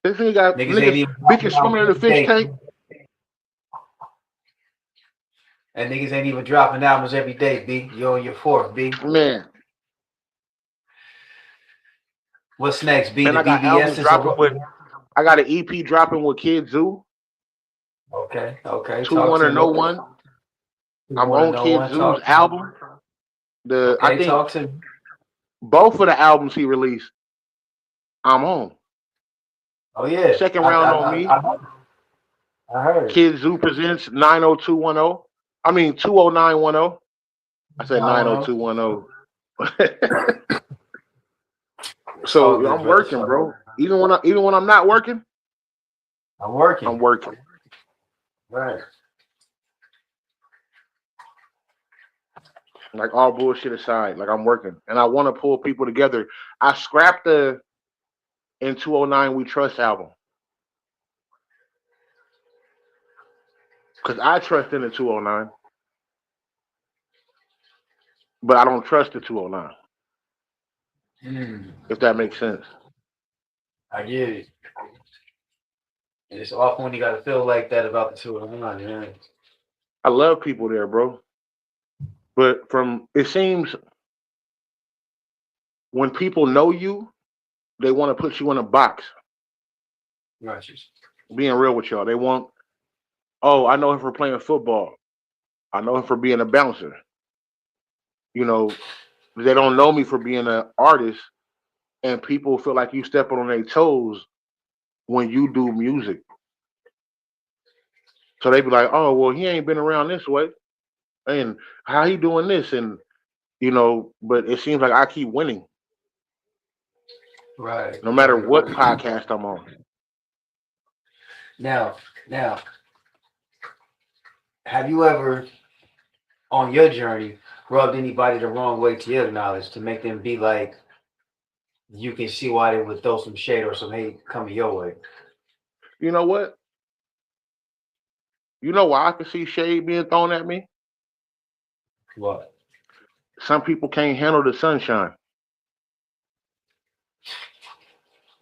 This thing got Niggas ain't niggas even dropping bitches swimming in the albums every fish day. tank. And niggas ain't even dropping albums every day, B. You're on your fourth, B. Man. What's next, B? And The I got albums BBSs or dropping what? with I got an EP dropping with Kid Zoo. Okay. Okay. Two Talk One to or me. No One. You I'm want to on know Kid one? Zoo's Talk to me. album. I Okay. think Talk to me. both of the albums he released, I'm on. Oh yeah. Second round on me. I heard. Kid Zoo presents 90210. I mean 20910. I said I don't know. 90210. It's all So good, I'm brother. working, bro. Even when I'm not working, I'm working. I'm working. Right. Like all bullshit aside, like I'm working, and I want to pull people together. I scrapped the In 209 We Trust album because I trust in the 209, but I don't trust the 209. Mm, If that makes sense. I get it. And it's awful when you got to feel like that about the 209, man. I love people there, bro. But it seems when people know you, they want to put you in a box. Righteous. Being real with y'all, they want. Oh, I know him for playing football. I know him for being a bouncer. You know, they don't know me for being an artist, and people feel like you stepping on their toes when you do music. So they be like, "Oh, well, he ain't been around this way, and how he doing this?" And but it seems like I keep winning, Right. no matter what podcast I'm on. Now, have you ever, on your journey, rubbed anybody the wrong way to your knowledge to make them be like, you can see why they would throw some shade or some hate coming your way? You know what? You know why I can see shade being thrown at me? What? Some people can't handle the sunshine.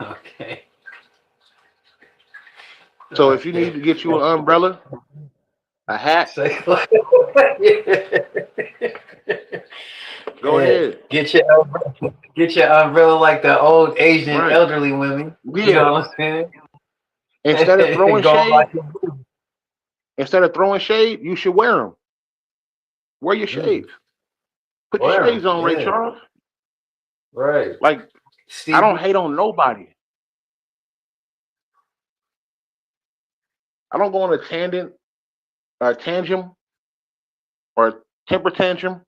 Okay. So if you need to get you an umbrella, a hat, Say- go Yeah, ahead. get your umbrella like the old Asian Right. elderly women. You Yeah. know what I'm saying? Instead of throwing Go shade, like you should wear them. Wear your shades. Put your wear 'em. shades on, Ray Yeah, Charles. right. Like I Steve, don't hate on nobody. I don't go on a tangent, or a temper tantrum,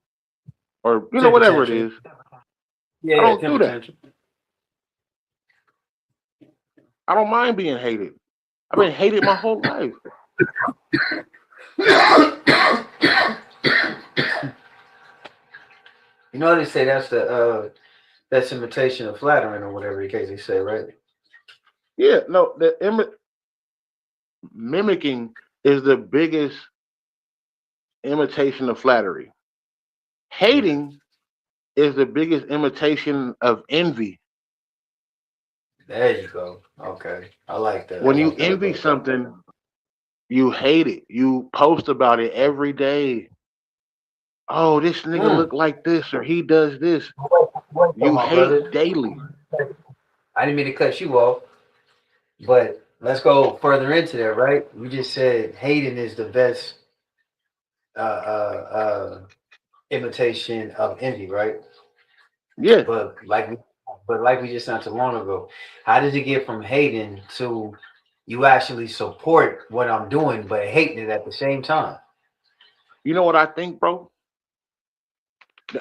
or temper whatever it tantrum. is. Yeah, I don't do temper that. tantrum. I don't mind being hated. I've been hated my whole life. You know they say that's imitation of flattering or whatever the case they say, right? Yeah, no, mimicking is the biggest imitation of flattery. Hating is the biggest imitation of envy. There you go. Okay, I like that. I When you like that envy about that. something, you hate it. You post about it every day. Oh, this nigga Mm. look like this, or he does this. Wait, You my hate brother. daily. I didn't mean to cut you off, but let's go further into that, right? You just said hating is the best uh, uh, imitation of envy, right? Yeah. But like we just said too long ago, how did you get from hating to you actually support what I'm doing, but hating it at the same time? You know what I think, bro?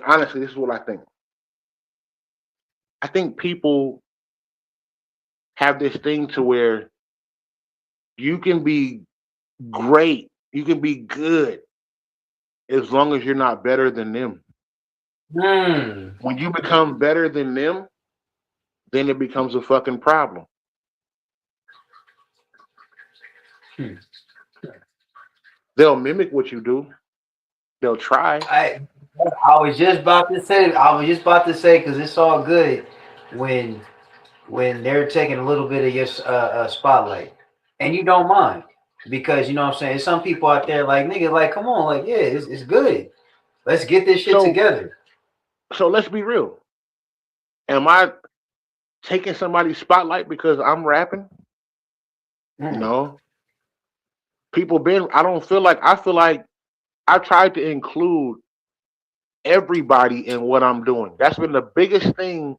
Honestly, this is what I think. I think people have this thing to where you can be great, you can be good as long as you're not better than them. Hmm. When you become better than them, then it becomes a fucking problem. Hmm. They'll mimic what you do. They'll try. I was just about to say. I was just about to say because it's all good when they're taking a little bit of your spotlight, and you don't mind because you know what I'm saying. There's some people out there like nigga, like come on, like yeah, it's good. Let's get this shit So together. so let's be real. Am I taking somebody's spotlight because I'm rapping? Mm, No. People been I don't feel like I feel like I tried to include everybody in what I'm doing. That's been the biggest thing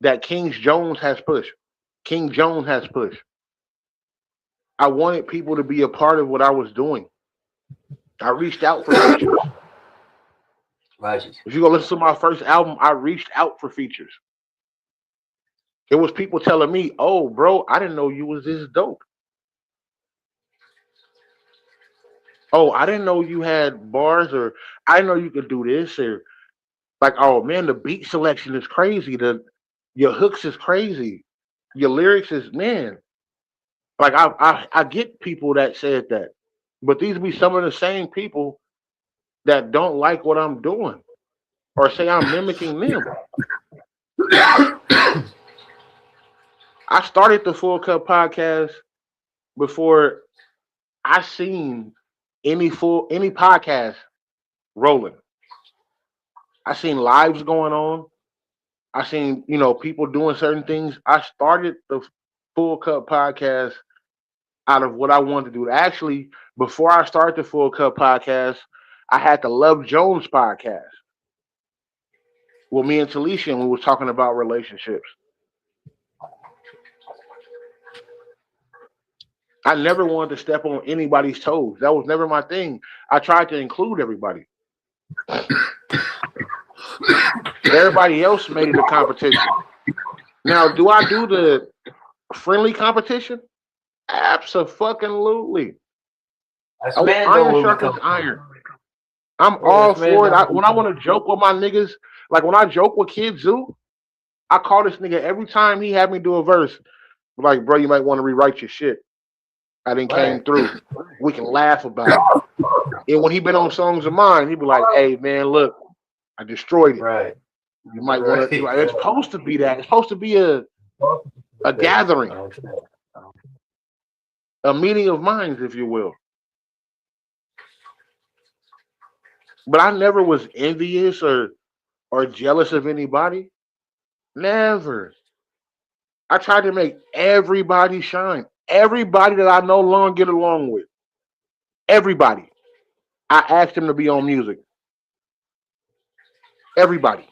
that King Jones has pushed. King Jones has pushed. I wanted people to be a part of what I was doing. I reached out for features. right. If you go listen to my first album, I reached out for features. It was people telling me, "Oh, bro, I didn't know you was this dope. Oh, I didn't know you had bars, or I didn't know you could do this, or like, oh man, the beat selection is crazy. The your hooks is crazy. Your lyrics is man. Like I get people that said that, but these be some of the same people that don't like what I'm doing or say I'm mimicking them. I started the Full Cup podcast before I seen any podcast rolling. I seen lives going on. I seen people doing certain things. I started the Full Cup podcast out of what I wanted to do. Actually, before I started the Full Cup podcast, I had the Love Jones podcast with me and Talisha, and we were talking about relationships. I never wanted to step on anybody's toes. That was never my thing. I tried to include everybody. Everybody else made it a competition. Now, do I do the friendly competition? Absolutely. That's Oh, man though iron where we sharpens come from. iron. I'm Yeah, all that's man for it. though where we When I come want to joke with my niggas, like when I joke with Kid Zoo, I call this nigga every time he had me do a verse. Like, bro, you might want to rewrite your shit. I didn't from. Right. came through. We can laugh about it. And when he been on songs of mine, he be like, "Hey man, look, I destroyed it. Right. You might want to." Right. Like, it's supposed to be that. It's supposed to be a gathering, Okay. a meeting of minds, if you will. But I never was envious or jealous of anybody. Never. I tried to make everybody shine. Everybody that I no longer get along with. Everybody. I asked them to be on music. Everybody.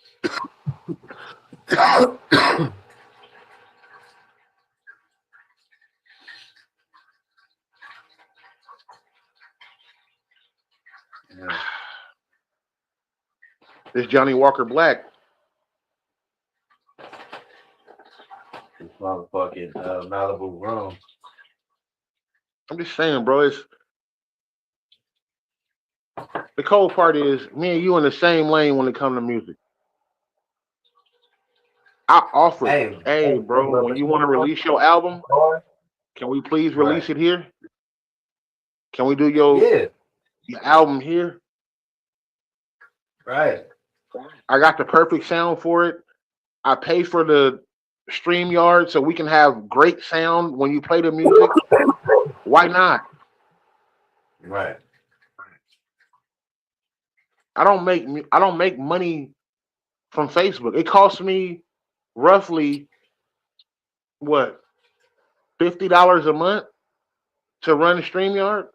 Yeah. This Johnny Walker Black. This motherfucking Malibu room. I'm just saying, bro. It's the cold part is me and you in the same lane when it comes to music. I offered, hey, bro, when you want to release your album, can we please Right. release it here? Can we do your Yeah. your album here? Right. I got the perfect sound for it. I pay for the stream yard so we can have great sound when you play the music. Why not? Right. I don't make money from Facebook. It costs me roughly what $50 a month to run StreamYard.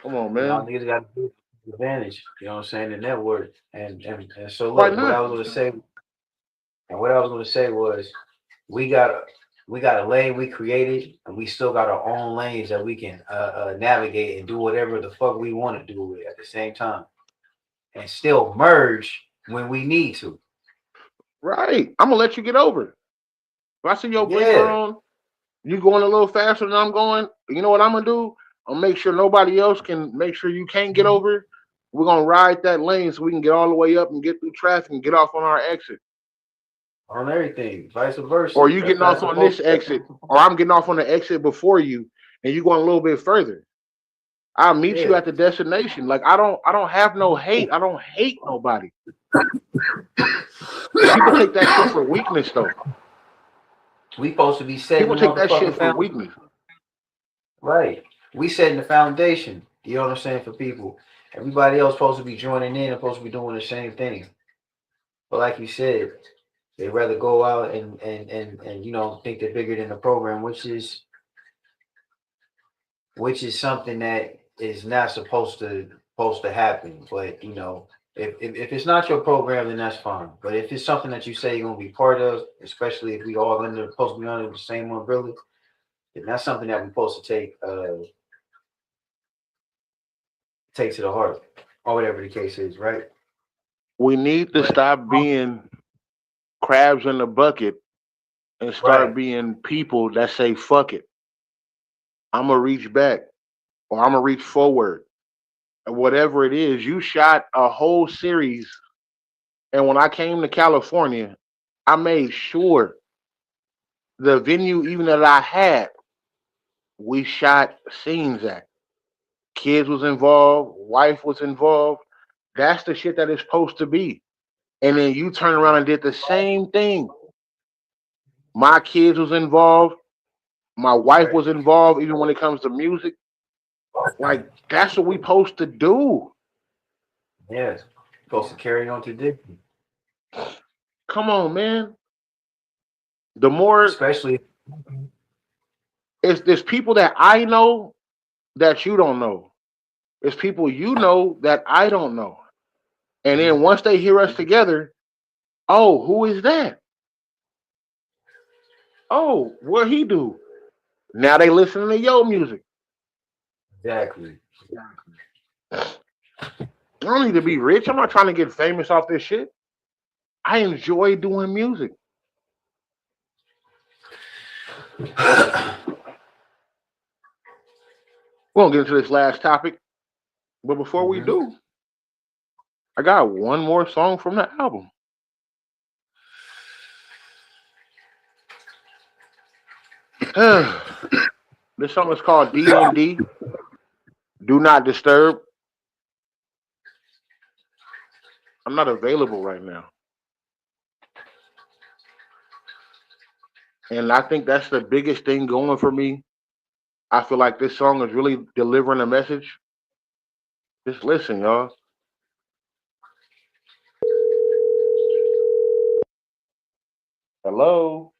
Come on, Y'all man. niggas got to do advantage. You know what I'm saying? The network. And so Why look, what I not? was gonna say, and what I was gonna say was we got a lane we created, and we still got our own lanes that we can navigate and do whatever the fuck we want to do with at the same time, and still merge when we need to. Right. I'm gonna let you get over it. If I see your blinker Yeah. on, you going a little faster than I'm going. You know what I'm gonna do? I'll make sure nobody else can make sure you can't get over. We're gonna ride that lane so we can get all the way up and get through traffic and get off on our exit. On everything, vice versa. Or you getting off on this exit, or I'm getting off on the exit before you, and you going a little bit further. I'll meet you at the destination. Like I don't have no hate. I don't hate nobody. People take that shit for weakness though. We supposed to be setting. People take that shit for weakness. Right. We setting the foundation. You know what I'm saying, for people. Everybody else supposed to be joining in and supposed to be doing the same thing. But like you said, they rather go out and you know, think they're bigger than the program, which is something that is not supposed to happen. But you know, if it's not your program, then that's fine. But if it's something that you say you're gonna be part of, especially if we all supposed to be under the same umbrella, then that's something that we're supposed to take to the heart, or whatever the case is, right? We need to stop being crabs in the bucket and start being people that say fuck it. I'm gonna reach back or I'm gonna reach forward. Whatever it is, you shot a whole series, and when I came to California, I made sure the venue even that I had, we shot scenes at. Kids was involved, wife was involved. That's the shit that it's supposed to be. And then you turn around and did the same thing. My kids was involved. My wife was involved, even when it comes to music. Like, that's what we supposed to do. Yes. Supposed to carry on tradition. Come on, man. The more, especially, there's people that I know that you don't know. There's people you know that I don't know. And then once they hear us together, oh, who is that? Oh, what he do? Now they listening to your music. Exactly. I don't need to be rich. I'm not trying to get famous off this shit. I enjoy doing music. We're gonna get into this last topic. But before we do, I got one more song from the album. This song is called D&D, Do Not Disturb. I'm not available right now. And I think that's the biggest thing going for me. I feel like this song is really delivering a message. Just listen, y'all. Hello?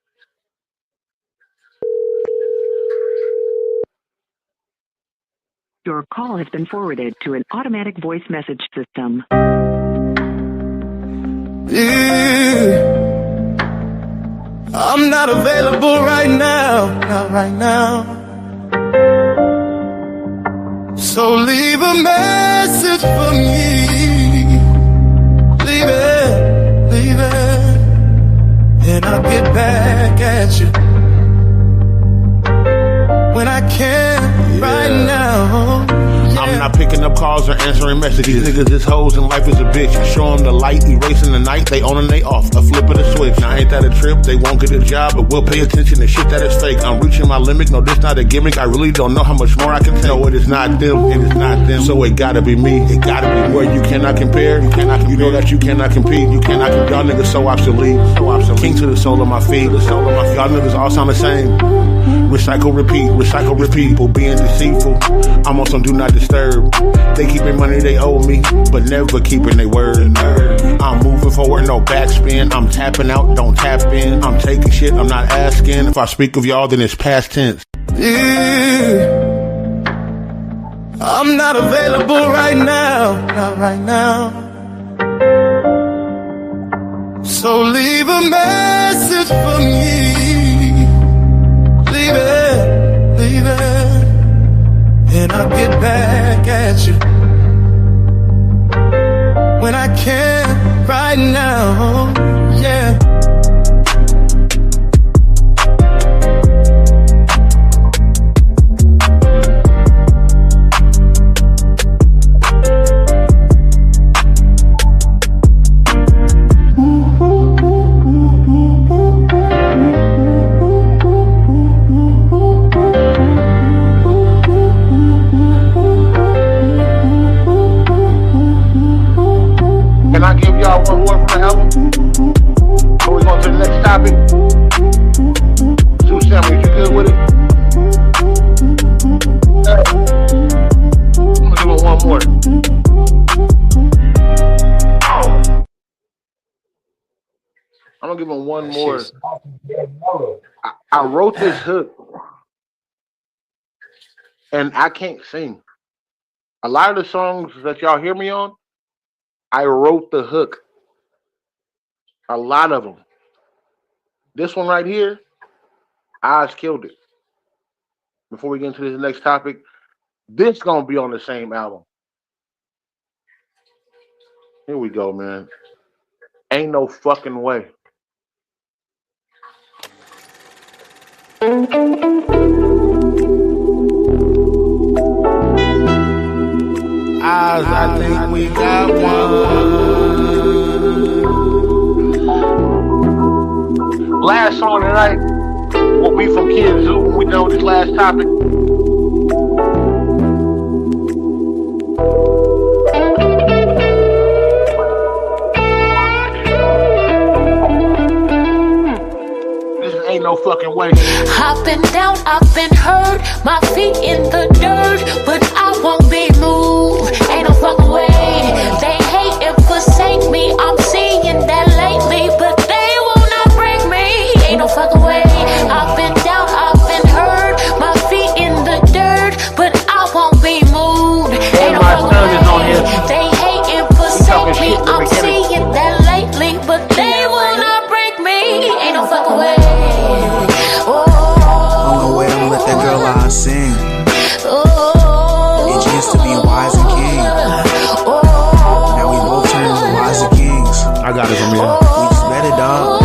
Your call has been forwarded to an automatic voice message system. I'm not available right now, not right now. So leave a message for me. Leave it, and I'll get back at you when I can. Right now. I'm not picking up calls or answering messages. These niggas is hoes and life is a bitch. Show them the light, erasing the night. They on and they off, a flip of the switch. Now ain't that a trip? They won't get a job, but we'll pay attention to shit that is fake. I'm reaching my limit. No, this not a gimmick. I really don't know how much more I can take. No, it is not them. It is not them. So it gotta be me. It gotta be where you cannot compare. You know that you cannot compete. You cannot compete. Y'all niggas so obsolete. King to the sole of my feet. Y'all niggas all sound the same. Recycle, repeat. People being deceitful. I'm on some do not disturb. They keeping money they owe me, but never keeping their word. I'm moving forward, no backspin. I'm tapping out, don't tap in. I'm taking shit, I'm not asking. If I speak of y'all, then it's past tense. I'm not available right now, not right now. So leave a message for me. Leave it, and I'll get back at you when I can. Right now, yeah. one That more. shit's mellow. I wrote this hook and I can't sing. A lot of the songs that y'all hear me on, I wrote the hook. A lot of them. This one right here, Oz killed it. Before we get into this next topic, this gonna be on the same album. Here we go, man. Ain't no fucking way. Eyes, I think we got one. Last song tonight will be from Kid Zoo when we done with this last topic. This ain't no fucking way. I've been down, I've been hurt, my feet in the dirt, but I won't be moved. Ain't no fucking way. They hate and forsake me. I'm seeing that lately, but they will not break me. Ain't no fucking way. I've been down, I've been hurt, my feet in the dirt, but I won't be moved. Ain't no fucking way. They hate and forsake me. I'm seeing that lately, but they will not break me. Ain't no fucking way. That girl I sing. It used to be wise and king. Now we both turn into wise and kings. I got it from here. We just better, dog.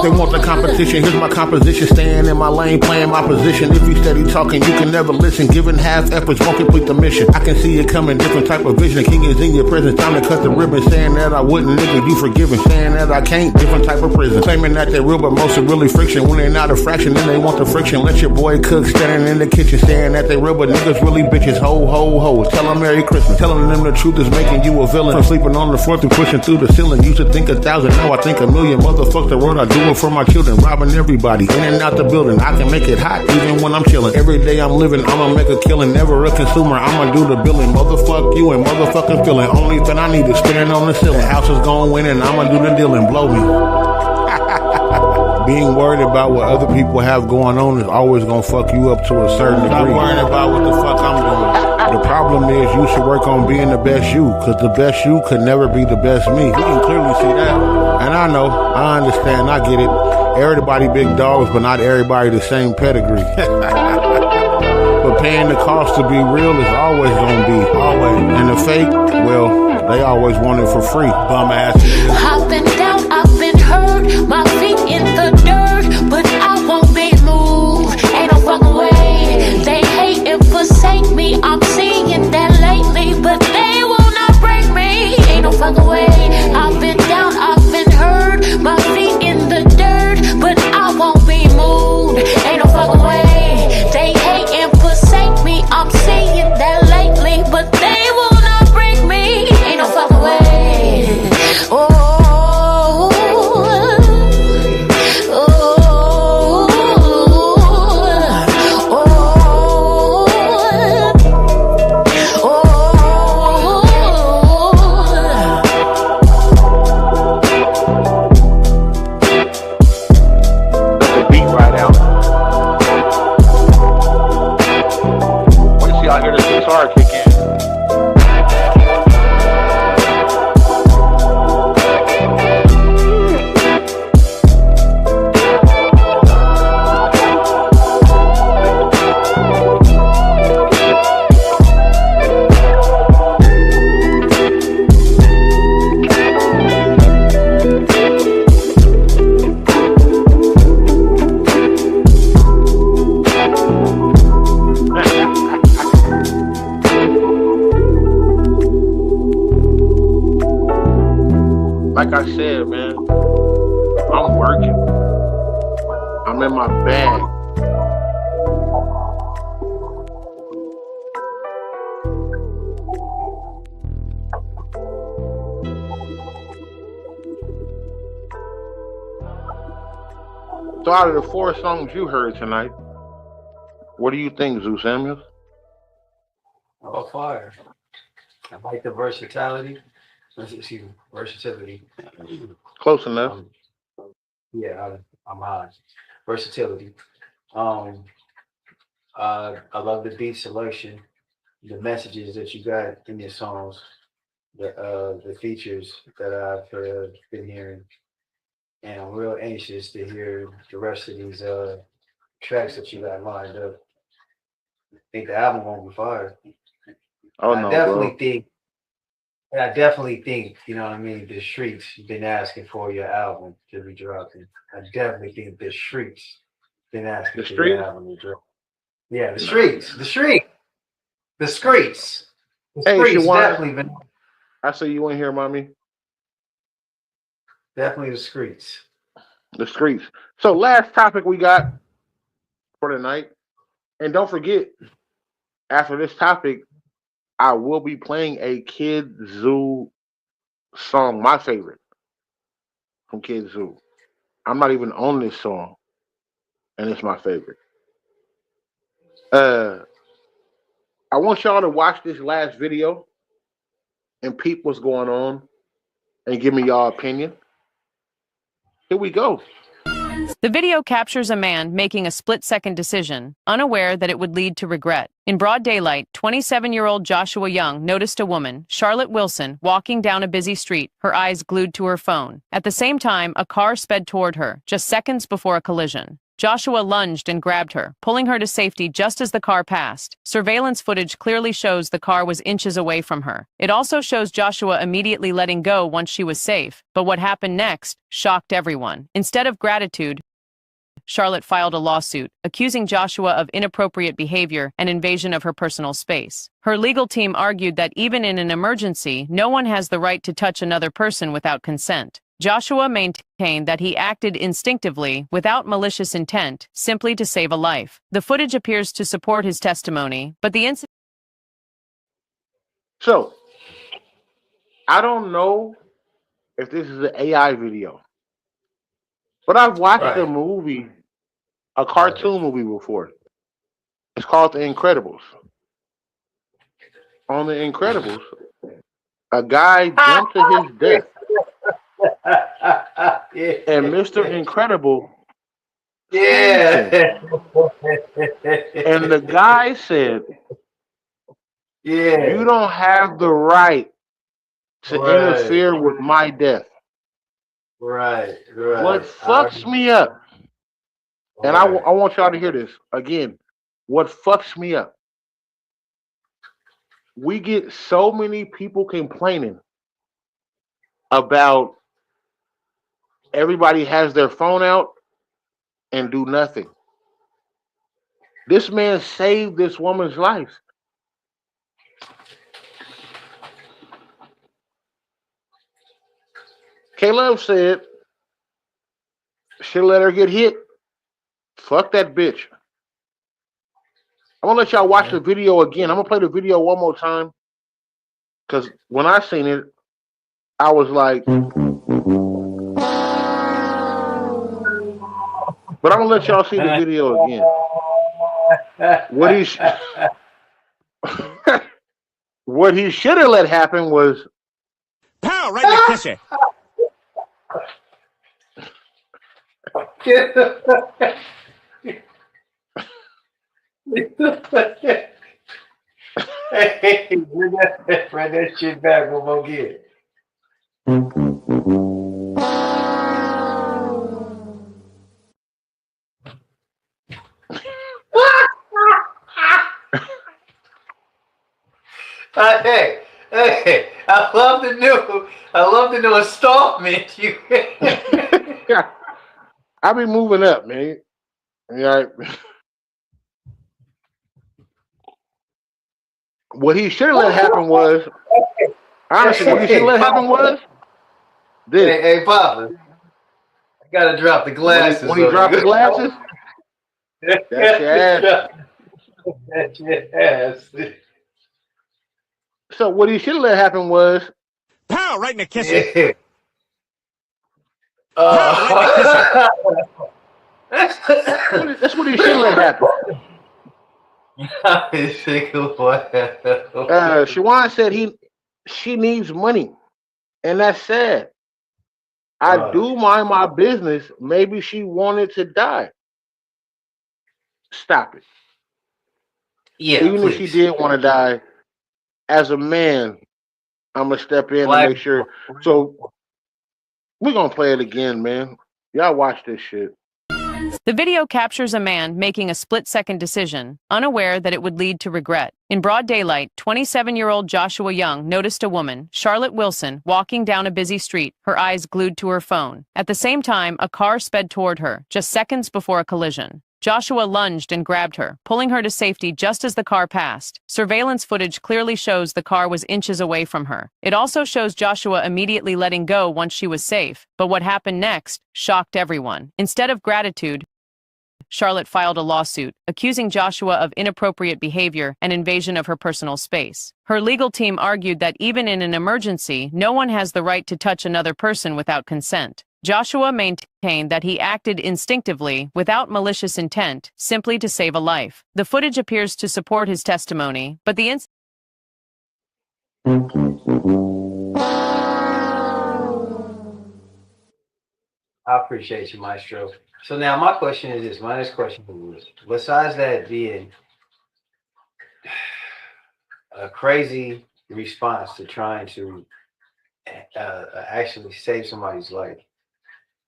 They want the competition. Here's my composition. Staying in my lane, playing my position. If you steady talking, you can never listen. Giving half efforts won't complete the mission. I can see it coming, different type of vision. King is in your presence, time to cut the ribbon. Saying that I wouldn't, nigga, you forgiven. Saying that I can't, different type of prison. Claiming that they're real, but most are really friction. When they're not a fraction, then they want the friction. Let your boy cook, standing in the kitchen. Saying that they real, but niggas really bitches. Ho, ho, ho. Tell them Merry Christmas. Telling them the truth is making you a villain. From sleeping on the floor through pushing through the ceiling. Used to think 1,000, now I think 1,000,000. Motherfuck the world, I do it for my children. Robbing everybody, in and out the building. I can make it hot even when I'm chilling. Every day I'm living, I'ma make a killing. Never a consumer, I'ma do the billing. Motherfuck you and motherfucking feeling. Only thing I need is spinning on the ceiling. House is gon' win and I'ma do the dealing. Blow me. Being worried about what other people have going on is always gonna fuck you up to a certain degree. Not worrying about what the fuck I'm doing. The problem is you should work on being the best you, cause the best you could never be the best me. You can clearly see that. And I know, I understand, I get it. Everybody big dogs, but not everybody the same pedigree. But paying the cost to be real is always gonna be, always. And the fake, well, they always want it for free. Bum ass. I've been down, I've been hurt, my feet in the dirt, but I won't be moved. Ain't no fucking way. They hate and forsake me. I'm seeing that lately, but they will not break me. Ain't no fucking way. I've been down, I've been hurt, my feet in the dirt, but I won't be moved. Ain't no fucking way. They hate and forsake me. I'm seeing that lately, but they will not break me. Ain't no fucking way. Oh. Like I said, man, I'm working. I'm in my bag. So out of the 4 songs you heard tonight, what do you think, Zoo Samuels? Oh, fire. I like the versatility. Excuse me, versatility. Close enough. Yeah, I'm high. Versatility. Um, I love the beat selection, the messages that you got in your songs, the features that I've been hearing, and I'm real anxious to hear the rest of these tracks that you got lined up. I think the album won't be fire. And Oh I no, definitely bro. think, and I definitely think, you know what I mean, the streets been asking for your album to be dropping. I definitely think the streets been asking The for your streets? album to drop. Yeah, the Nah, streets, man. the street, the streets, the Hey, streets Shawan, definitely been I say you in here, mommy. definitely the streets. The streets. So last topic we got for tonight, and don't forget, after this topic, I will be playing a Kid Zoo song, my favorite from Kid Zoo. I'm not even on this song, and it's my favorite. Uh, I want y'all to watch this last video and peep what's going on and give me y'all opinion. Here we go. The video captures a man making a split-second decision, unaware that it would lead to regret. In broad daylight, 27-year-old Joshua Young noticed a woman, Charlotte Wilson, walking down a busy street, her eyes glued to her phone. At the same time, a car sped toward her, just seconds before a collision. Joshua lunged and grabbed her, pulling her to safety just as the car passed. Surveillance footage clearly shows the car was inches away from her. It also shows Joshua immediately letting go once she was safe. But what happened next shocked everyone. Instead of gratitude, Charlotte filed a lawsuit, accusing Joshua of inappropriate behavior and invasion of her personal space. Her legal team argued that even in an emergency, no one has the right to touch another person without consent. Joshua maintained that he acted instinctively, without malicious intent, simply to save a life. The footage appears to support his testimony, but the incident... So I don't know if this is an AI video, but I've watched a Right, movie, a right. cartoon movie before. It's called The Incredibles. On The Incredibles, a guy jumped to his death, and Mr. Yeah. Incredible saved him. Yeah. And the guy said, Yeah. "You don't have the right to Right. interfere with my death." Right. What Right. fucks me up, and Right. I want y'all to hear this again. What fucks me up, we get so many people complaining about everybody has their phone out and do nothing. This man saved this woman's life. Caleb said, "Should let her get hit. Fuck that bitch." I'm gonna let y'all watch the Mhm. video again. I'm gonna play the video one more time because when I seen it, I was like, but I'm gonna let y'all see the video again. What he sh- what he should have let happen was Pow, right in the kisser. Hey, bring that shit back one more again. Hey, hey, I love the new installment. You. I be moving up, man. Yeah. What he should have let happen was honestly, what he should have Hey, let happen Papa. was this. Hey, Papa. I gotta drop the When glasses he on dropped the you. glasses, that's your ass. That's your ass. So what he should have let happen was Pow, right in the kisser. Yeah. Pow, right in the kisser. that's what he should have let happen. Shawan said she needs money, and that's sad. I do mind my business. Maybe she wanted to die. Stop it. Yeah, Even if she please. did want to die, as a man, I'm gonna step in and Black. make sure. So we're gonna play it again, man. Y'all watch this shit. The video captures a man making a split-second decision, unaware that it would lead to regret. In broad daylight, 27-year-old Joshua Young noticed a woman, Charlotte Wilson, walking down a busy street, her eyes glued to her phone. At the same time, a car sped toward her, just seconds before a collision. Joshua lunged and grabbed her, pulling her to safety just as the car passed. Surveillance footage clearly shows the car was inches away from her. It also shows Joshua immediately letting go once she was safe. But what happened next shocked everyone. Instead of gratitude, Charlotte filed a lawsuit, accusing Joshua of inappropriate behavior and invasion of her personal space. Her legal team argued that even in an emergency, no one has the right to touch another person without consent. Joshua maintained that he acted instinctively, without malicious intent, simply to save a life. The footage appears to support his testimony, but the I appreciate you, Maestro. So now my question is this. My next question is, besides that being a crazy response to trying to actually save somebody's life,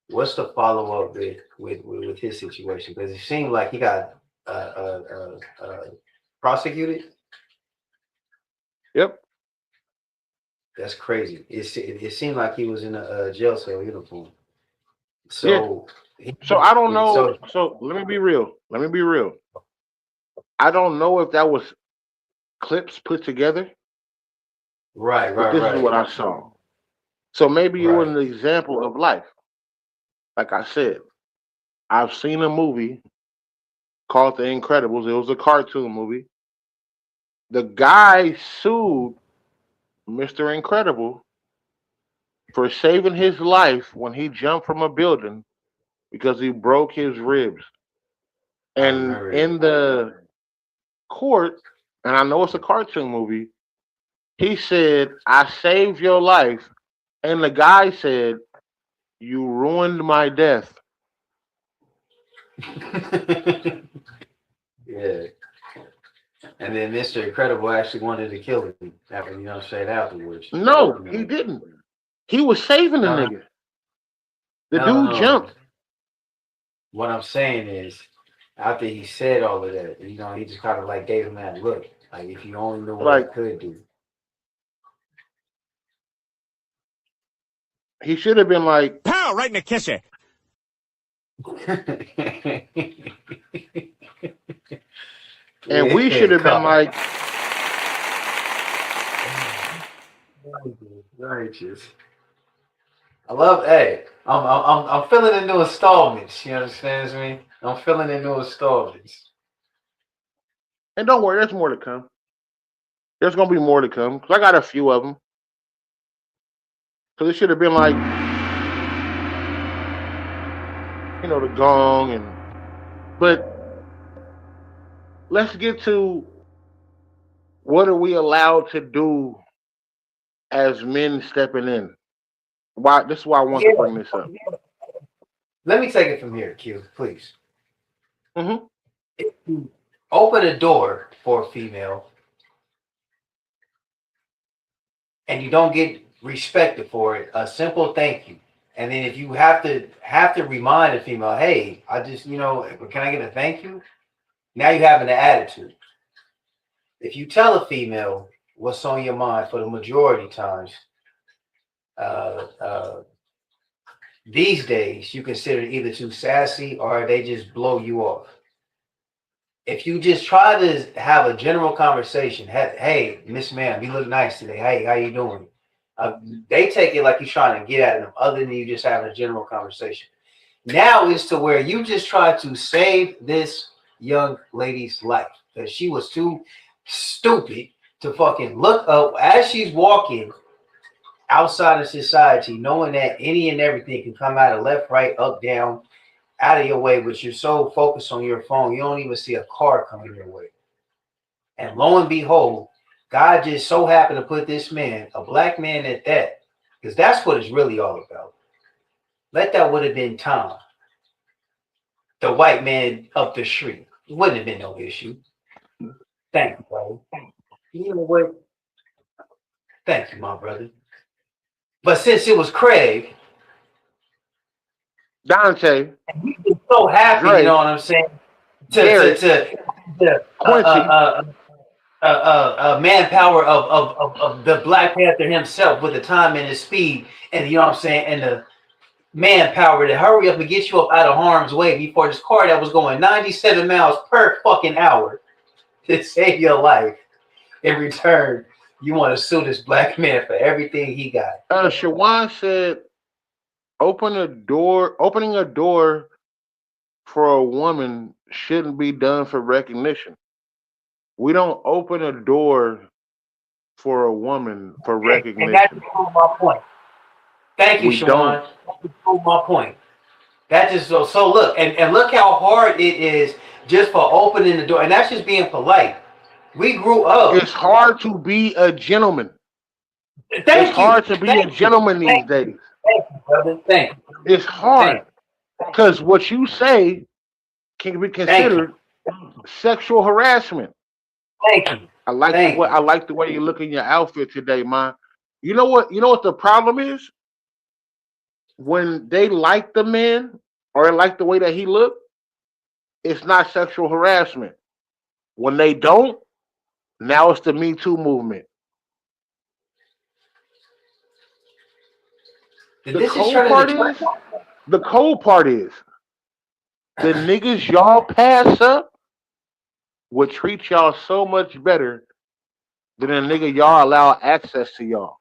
what's the follow up with his situation? Because it seemed like he got prosecuted. Yep. That's crazy. It seemed like he was in a jail cell uniform. So, yeah. So I don't know. So, So let me be real. I don't know if that was clips put together. Right. But this is what I saw. So maybe it was an example of life. Like I said, I've seen a movie called The Incredibles. It was a cartoon movie. The guy sued Mr. Incredible for saving his life when he jumped from a building because he broke his ribs. And in the court, and I know it's a cartoon movie, he said, "I saved your life." And the guy said, "You ruined my death." Yeah. And then Mr. Incredible actually wanted to kill him after, straight afterwards. No, he didn't. He was saving the nigga. The dude jumped. What I'm saying is, after he said all of that, he just kind of like gave him that look. Like, if you only knew what I could do. He should have been like, pow, right in the kisser. And we should have been like, righteous. I love. Hey, I'm feeling the new installments. You understand me? I'm feeling the new installments. And don't worry, there's more to come. There's gonna be more to come because I got a few of them. Because it should have been like, the gong but let's get to what are we allowed to do as men stepping in. This is why I want to bring this up. Let me take it from here, Q, please. Mm-hmm. If you open a door for a female and you don't get respected for it, a simple thank you. And then if you have to remind a female, hey, I just, can I get a thank you? Now you're having an attitude. If you tell a female what's on your mind for the majority times, these days you consider either too sassy or they just blow you off. If you just try to have a general conversation, hey, Miss Ma'am, you look nice today. Hey, how you doing? They take it like you're trying to get at them, other than you just having a general conversation. Now it's to where you just try to save this young lady's life because she was too stupid to fucking look up as she's walking outside of society, knowing that any and everything can come out of left, right, up, down, out of your way, but you're so focused on your phone, you don't even see a car coming your way. And lo and behold, God just so happened to put this man, a black man at that, because that's what it's really all about. Let that would have been Tom, the white man up the street. It wouldn't have been no issue. Thank you, brother. You know what? Thank you, my brother. But since it was Craig, Dante, and we were so happy, you know Drake, what I'm saying, Garrett, to Quincy. manpower of the Black Panther himself with the time and the speed and you know what I'm saying and the manpower to hurry up and get you up out of harm's way before this car that was going 97 miles per fucking hour to save your life. In return, you want to sue this black man for everything he got. Shawan said, opening a door for a woman shouldn't be done for recognition. We don't open a door for a woman for And that recognition. just proved my point. Thank you, We don't. Shawan. That just proved my point. That just so look and look how hard it is just for opening the door, and that's just being polite. We grew up. It's hard to be a gentleman. It's Thank you, hard to be a thank you, gentleman these thank you, days. thank you, brother. Thank you, It's thank hard you, because what you say can be thank you, considered sexual harassment. thank you, thank you. I like the way you look in your outfit today, man. You know what? You know what the problem is? When they like the man or they like the way that he look, it's not sexual harassment. When they don't, now it's the Me Too movement. Did The this just cold turn into part church? is, the cold part is, the niggas y'all pass up would treat y'all so much better than a nigga y'all allow access to y'all.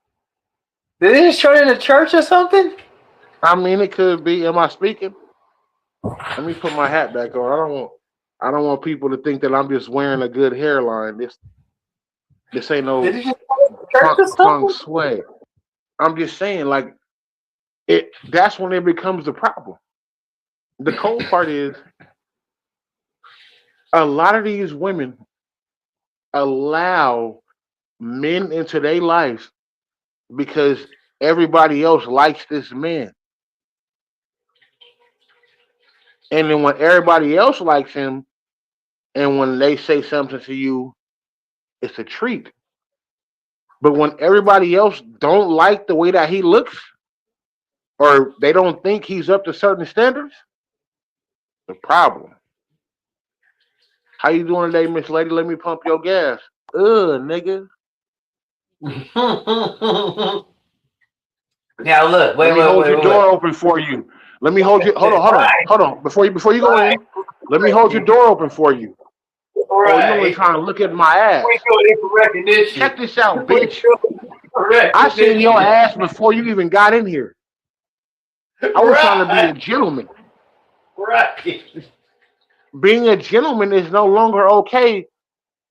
Did it just turn into church or something? I mean, it could be. Am I speaking? Let me put my hat back on. I don't want people to think that I'm just wearing a good hairline. This ain't Did no it just turn into church or feng something? shui. I'm just saying, like it. That's when it becomes the problem. The cold part is a lot of these women allow men into their lives because everybody else likes this man, and then when everybody else likes him, and when they say something to you, it's a treat. But when everybody else don't like the way that he looks, or they don't think he's up to certain standards, the problem. How you doing today, Miss Lady? Let me pump your gas. Nigga. Now look, Let me hold your wait. door open for you. Let me hold you. Right, Hold on. Before you go right, in, let me hold your door open for you. Oh, you only right. trying to look at my ass. We go in for recognition. Check this out, We bitch. go in for I seen your recognition. ass before you even got in here. I was trying to be a Right, gentleman. right. Being a gentleman is no longer okay.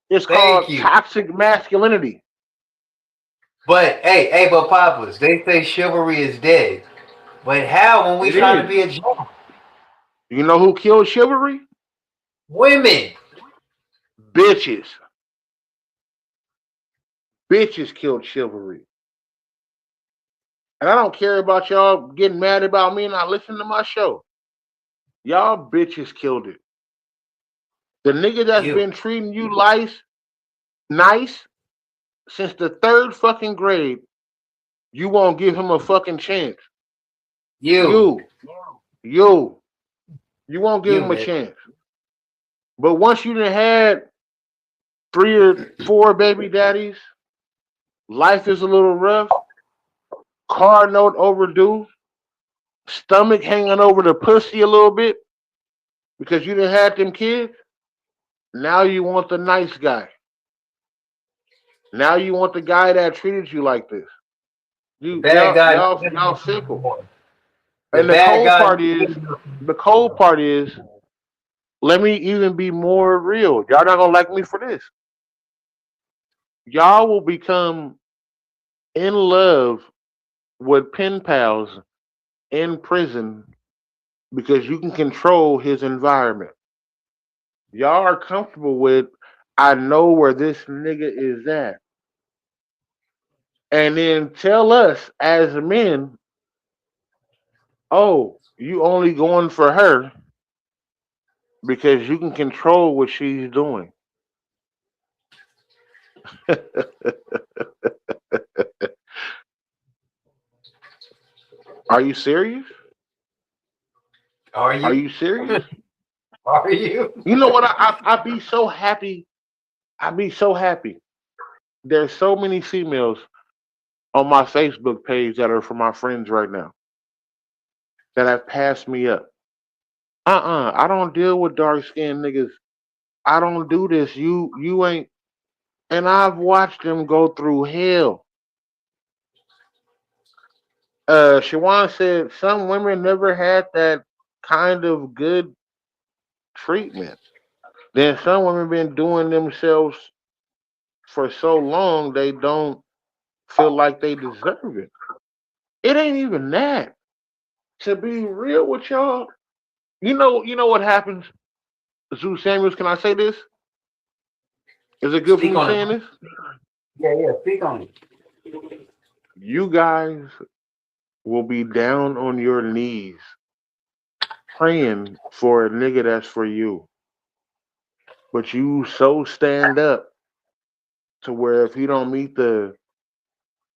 It's Thank called you. toxic masculinity. But but Papas, they say chivalry is dead. But how when we It trying to is. be a gentleman? You know who killed chivalry? Women. Bitches. Bitches killed chivalry. And I don't care about y'all getting mad about me and not listening to my show. Y'all bitches killed it. The nigga that's You. been treating you nice since the third fucking grade, you won't give him a fucking chance. You. You, you, you won't give You, him a man. chance. But once you done had 3 or 4 baby daddies, life is a little rough, car note overdue, stomach hanging over the pussy a little bit because you done had them kids. Now you want the nice guy. Now you want the guy that treated you like this. The bad guy Y'all simple. the And bad guy the cold part is, let me even be more real. Y'all not gonna like me for this. Y'all will become in love with pen pals in prison because you can control his environment. Y'all are comfortable with, I know where this nigga is at. And then tell us as men, Oh, you only going for her because you can control what she's doing. Are you serious? Are Are you? you serious? Are you? You know what? I be so happy. I be so happy. There's so many females on my Facebook page that are for my friends right now that have passed me up. I don't deal with dark skinned niggas. I don't do this. You ain't. And I've watched them go through hell. Shawan said some women never had that kind of good treatment. Then some women been doing themselves for so long they don't feel like they deserve it. It ain't even that. To be real with y'all, you know what happens? Zeus Samuels, can I say this? Is it good for Speak me on it. saying this? Yeah, yeah. Speak on it. You guys will be down on your knees praying for a nigga that's for you. But you so stand up to where if you don't meet the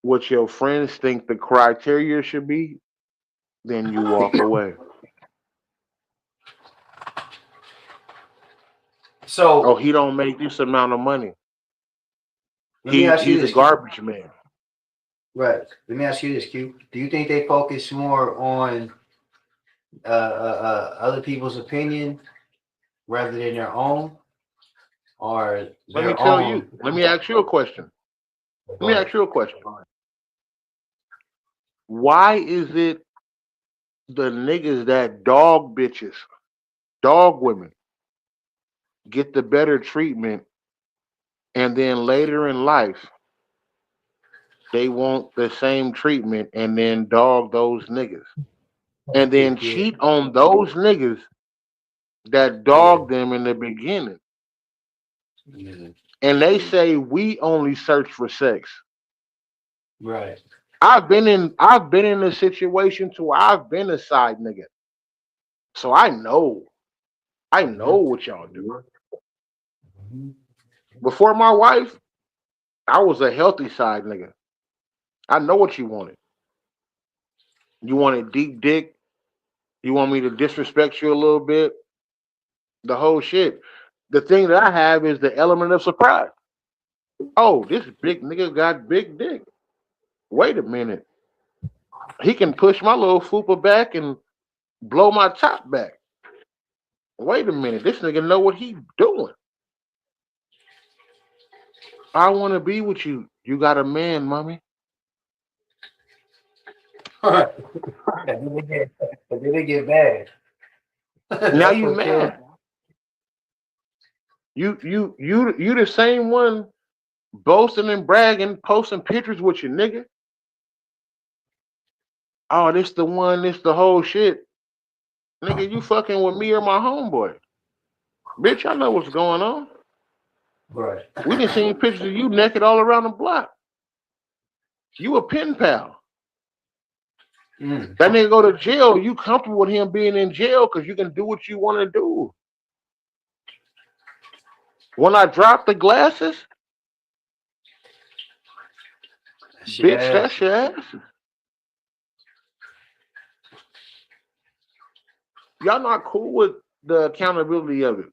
what your friends think the criteria should be, then you walk away. Oh, So he don't make this amount of money. let me ask you He's a this, Q. garbage man. Right. Let me ask you this, Q. Do you think they focus more on other people's opinion rather than their own, or Let me their tell you. own? Let me ask you a question. Let me But ask you a question. Why is it the niggas that dog bitches, dog women, get the better treatment, and then later in life they want the same treatment and then dog those niggas, and then yeah, cheat on those niggas that yeah, dogged them in the beginning, yeah. and they say we only search for sex. Right. I've been in a situation to where I've been a side nigga, so I know what y'all do. Mhm. Before my wife, I was a healthy side nigga. I know what you wanted. You wanted deep dick. You want me to disrespect you a little bit. The whole shit. The thing that I have is the element of surprise. Oh, this big nigga got big dick. Wait a minute. He can push my little fupa back and blow my top back. Wait a minute. This nigga know what he doing. I want to be with you. You got a man, mommy. And then they get bad. Now That's you what kills. mad. You the same one boasting and bragging, posting pictures with your nigga. Oh, this the one, this the whole shit. Nigga, you fucking with me or my homeboy. Bitch, I know what's going on. Right. We done seen pictures of you naked all around the block. You a pen pal. Mm. That nigga go to jail, you comfortable with him being in jail because you can do what you want to do. When I drop the glasses, That's your bitch, ass. that's your ass. Y'all not cool with the accountability of it.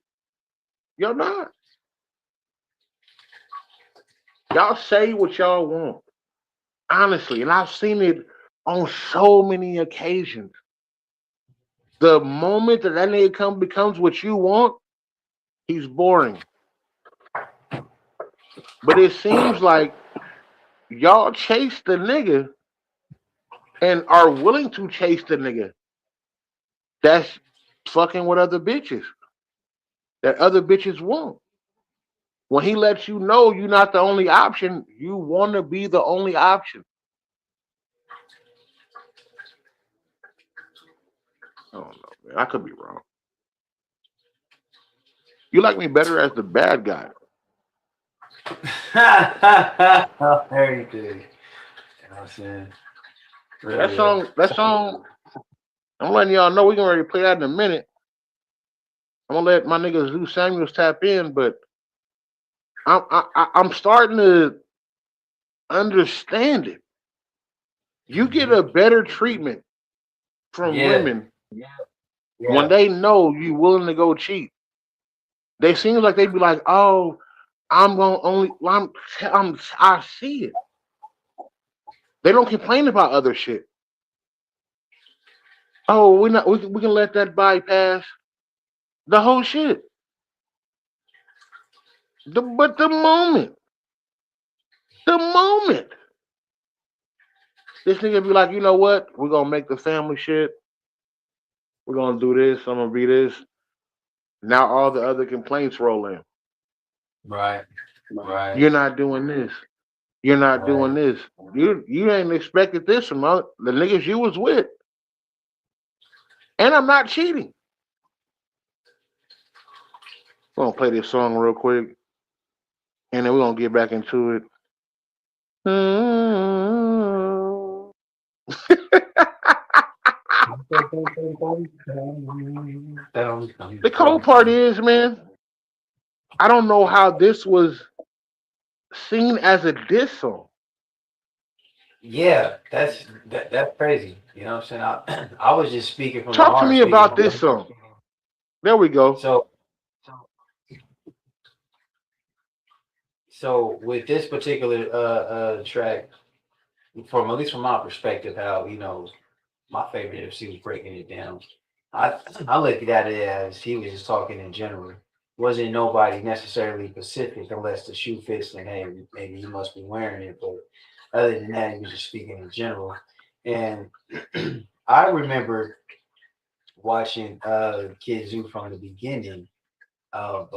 Y'all not. Y'all say what y'all want. Honestly, and I've seen it on so many occasions. The moment that nigga becomes what you want, he's boring. But it seems like y'all chase the nigga and are willing to chase the nigga that's fucking with other bitches that other bitches want. When he lets you know you're not the only option, you want to be the only option. I don't know, man. I could be wrong. You like me better as the bad guy. Everything. You know what I'm saying? That Really. song, that song, I'm letting y'all know we're gonna ready to play that in a minute. I'm gonna let my nigga Zoo Samuels tap in, but I'm starting to understand it. You get a better treatment from Yeah. women when Yeah. they know you willing to go cheat. They seem like they be like, "Oh, I'm gonna only, I see it." They don't complain about other shit. Oh, we can let that bypass the whole shit. But the moment this nigga be like, you know what? We're gonna make the family shit. We're gonna do this. I'm gonna be this. Now all the other complaints roll in. Right. Right. You're not doing this. You're not doing Right. this. You ain't expected this from the niggas you was with. And I'm not cheating. We're gonna play this song real quick, and then we're gonna get back into it. The cold part is, man, I don't know how this was seen as a diss song. Yeah, that's crazy. You know what I'm saying? I was just speaking from the Talk to heart, me speaking about from this song. There we go. So with this particular track, from at least from my perspective, how my favorite MC was breaking it down. I looked at it as he was just talking in general. Wasn't nobody necessarily specific unless the shoe fits and hey, maybe he must be wearing it. But other than that, he was just speaking in general. And I remember watching Kid Zoo from the beginning of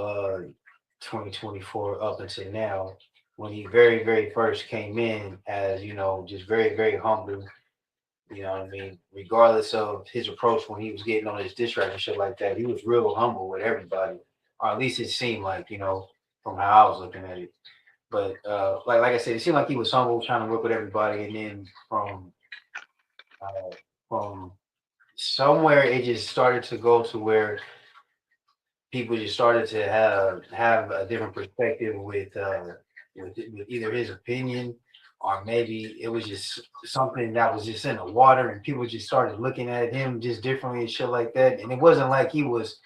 2024 up until now, when he very, very first came in as, just very, very humble. You know what I mean? Regardless of his approach when he was getting on his diss track and shit like that, he was real humble with everybody. Or at least it seemed like, from how I was looking at it. But like I said, it seemed like he was humble, trying to work with everybody. And then from somewhere it just started to go to where people just started to have a different perspective with either his opinion or maybe it was just something that was just in the water and people just started looking at him just differently and shit like that. And it wasn't like he was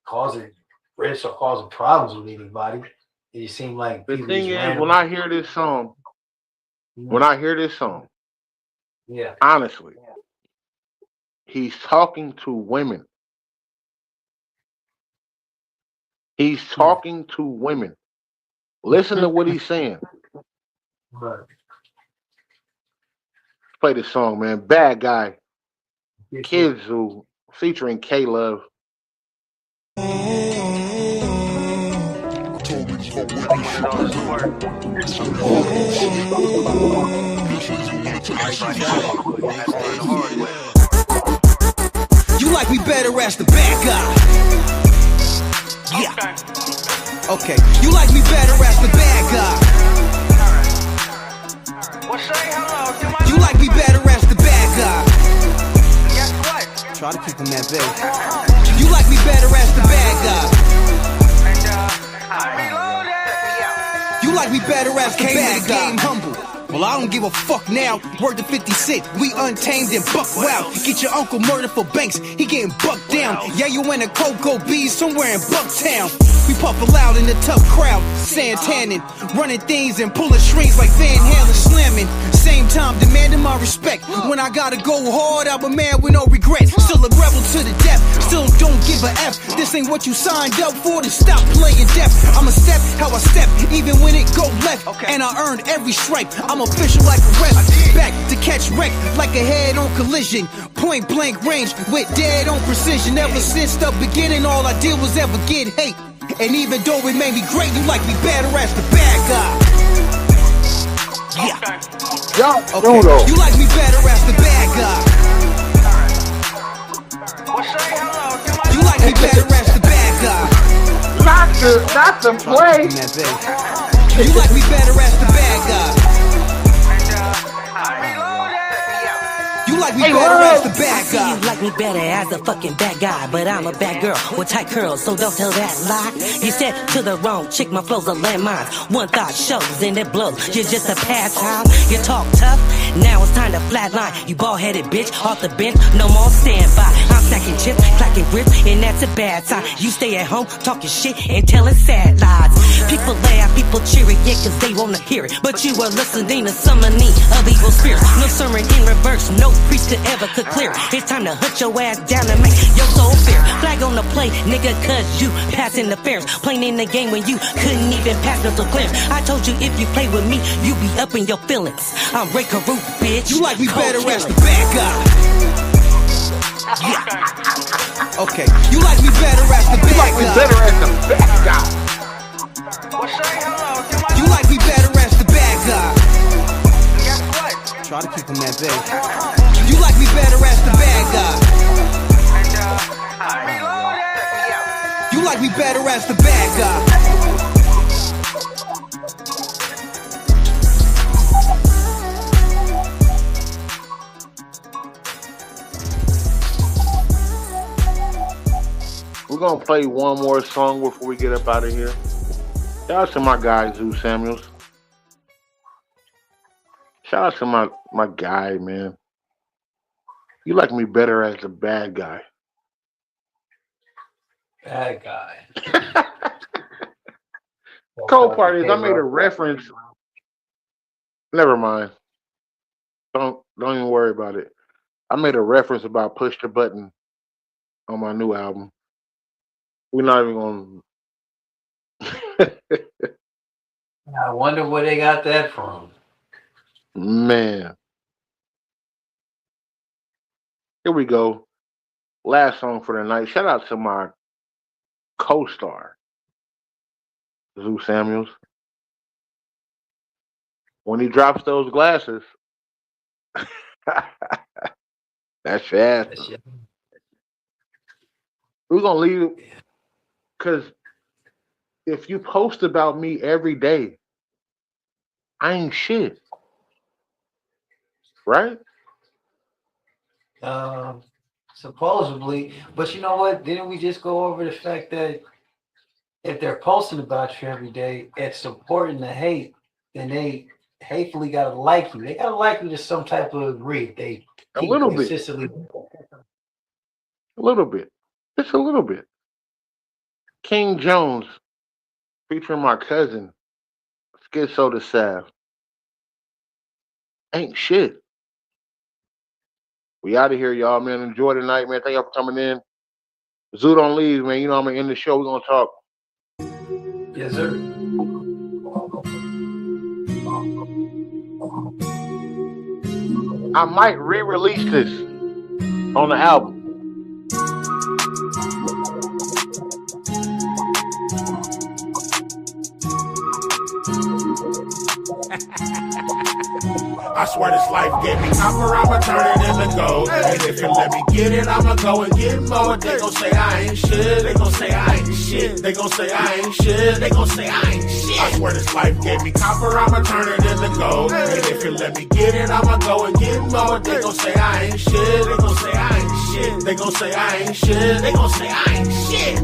causing risks or causing problems with anybody. It just seemed like the people thing just is, randomly. when I hear this song, Yeah, honestly, he's talking to women. He's talking to women. Listen to what he's saying. but Play this song, man. Bad Guy. Kid Zoo featuring K Love. You like me better as the bad guy. Yeah. Okay. You like me better as the bad guy. You like me better as the bad guy. Try to keep him that big. You like me better as the bad guy. You like me better as the bad guy. Game humble. Well, I don't give a fuck now. Word to 50 Cent, we untamed and buck wild. Get your uncle murdered for banks, he getting bucked down. Yeah, you in a Cocoa Bees somewhere in Bucktown. We puffin' loud in the tough crowd, sand tanning, running things and pulling strings like Van Halen slamming. Same time demanding my respect. When I gotta go hard, I'm a man with no regrets. Still a rebel to the death, still don't give a F. This ain't what you signed up for, then stop playing deaf. I'ma step how I step, even when it go left. And I earned every stripe, I'm official like a ref. Back to catch wreck like a head-on collision. Point blank range with dead-on precision. Ever since the beginning, all I did was ever get hate. And even though it made me great, you like me better as the bad guy. Yeah. Okay. You like me better as the bad guy. You like me better as the bad guy. Not the play. You like me better as the bad guy. You like me better as the bad See, guy. you like me better as a fucking bad guy, but I'm a bad girl with tight curls, so don't tell that lie. You said to the wrong chick, my flow's a landmine. One thought shows and it blows. You're just a pastime. You talk tough, now it's time to flatline. You bald-headed bitch off the bench, no more standby. I'm stacking chips, clacking grits, and that's a bad sign. You stay at home talking shit and telling sad lies. People laugh, people cheer it, yeah, cause they wanna hear it. But you are listening to summoning of evil spirits. No sermon in reverse, no priest could ever could clear it. It's time to hunt your ass down and make your soul fair. Flag on the play, nigga, cause you passing the fares. Playing in the game when you couldn't even pass mental clearance. I told you if you play with me, you be up in your feelings. I'm Ray Carew, bitch. You like me better as the bad guy. Yeah. Okay. You like me better as the bad guy. You like me better as the bad guy. You like me better as the bad guy. Try to keep him that big. You like me better as the bad guy. You like me better as the bad guy. We're gonna play one more song before we get up out of here. Shout out to my guy, Zeus Samuels. Shout out to my guy, man. You like me better as the bad guy. Bad guy. Cold part is I made a reference. Never mind. Don't even worry about it. I made a reference about Push the Button on my new album. We're not even gonna. I wonder where they got that from. Man. Here we go. Last song for the night. Shout out to my co-star, Zeus Samuels. When he drops those glasses, that's fast. We're gonna leave because if you post about me every day, I ain't shit. Right? Supposedly, but you know what? Didn't we just go over the fact that if they're posting about you every day, it's supporting the hate, then they hatefully gotta like you. They gotta like you to some type of degree. They a little bit. consistently. A little bit. Just a little bit. King Jones, featuring my cousin, Schizo the Sav. Ain't shit. We out of here, y'all, man. Enjoy the night, man. Thank y'all for coming in. Zoo don't leave, man. You know I'm gonna end the show. We're gonna talk. Yes, sir. I might re-release this on the album. I swear this life gave me copper, I'ma turn it into gold. And if you let me get it, I'ma go and get more. They gon' say I ain't shit, they gon' say I ain't shit. They gon' say I ain't shit, they gon' say I ain't shit. I swear this life gave me copper, I'ma turn it into gold. And if you let me get it, I'ma go and get more. They gon' say I ain't shit, they gon' say I ain't shit. They gon' say I ain't shit, they gon' say I ain't shit.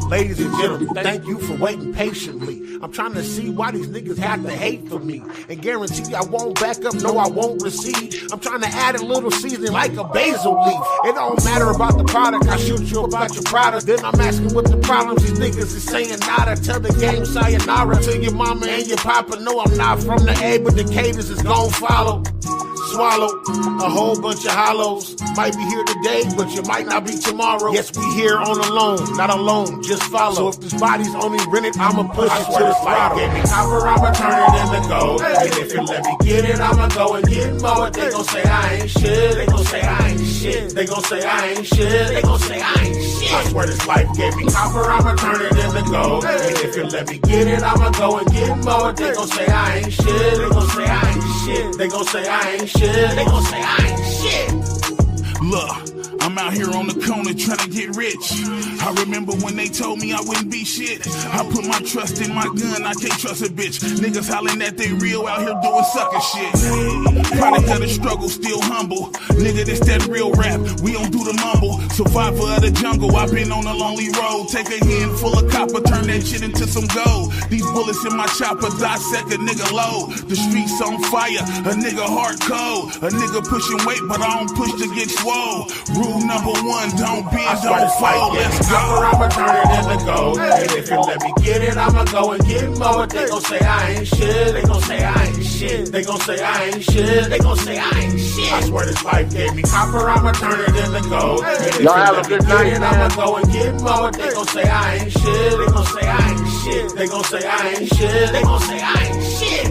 Ladies and gentlemen, thank you for waiting patiently. I'm trying to see why these niggas have to hate for me. And guarantee I won't back up, no I won't recede. I'm trying to add a little seasoning like a basil leaf. It don't matter about the product, I shoot you about your product. Then I'm asking what the problems these niggas is saying nada. Tell the game sayonara to your mama and your papa. No, I'm not from the A, but the cadence is gon' follow. Swallow a whole bunch of hollows. Might be here today, but you might not be tomorrow. Yes, we here on a loan, not alone, just follow. So if this body's only rented, I'ma push it to the throttle. Give me copper, I'ma turn it into gold. And if you let me get it, I'ma go and get more. They gon' say I ain't shit, they gon' say I ain't shit. They gon' say I ain't shit, they gon' say I ain't shit. I swear this life gave me copper, I'ma turn it into gold. And if you let me get it, I'ma go and get more. They gon' say I ain't shit, they gon' say I ain't shit. They gon' say I ain't shit, they gon' say I ain't shit. Look, I'm I'm out here on the corner trying to get rich. I remember when they told me I wouldn't be shit. I put my trust in my gun, I can't trust a bitch. Niggas hollering that they real out here doing sucker shit. Product of the struggle, still humble. Nigga, this that real rap, we don't do the mumble. Survivor of the jungle, I've been on a lonely road. Take a handful of copper, turn that shit into some gold. These bullets in my chopper dissect a nigga low. The streets on fire, a nigga heart cold. A nigga pushing weight, but I don't push to get swole. Rule number one, don't bend, don't fold. Let's go. I'ma turn it into gold. And if you let me get it, I'ma go and get more. They gon' say I ain't shit. They gon' say I ain't shit. They gon' say I ain't shit. They gon' say I ain't shit. I swear this life gave me copper. I'ma turn it into gold. And if y'all have a good night, man. I'ma go and get more. They gon' say I ain't shit. They gon' say I ain't shit. They gon' say I ain't shit. They gon' say I ain't shit.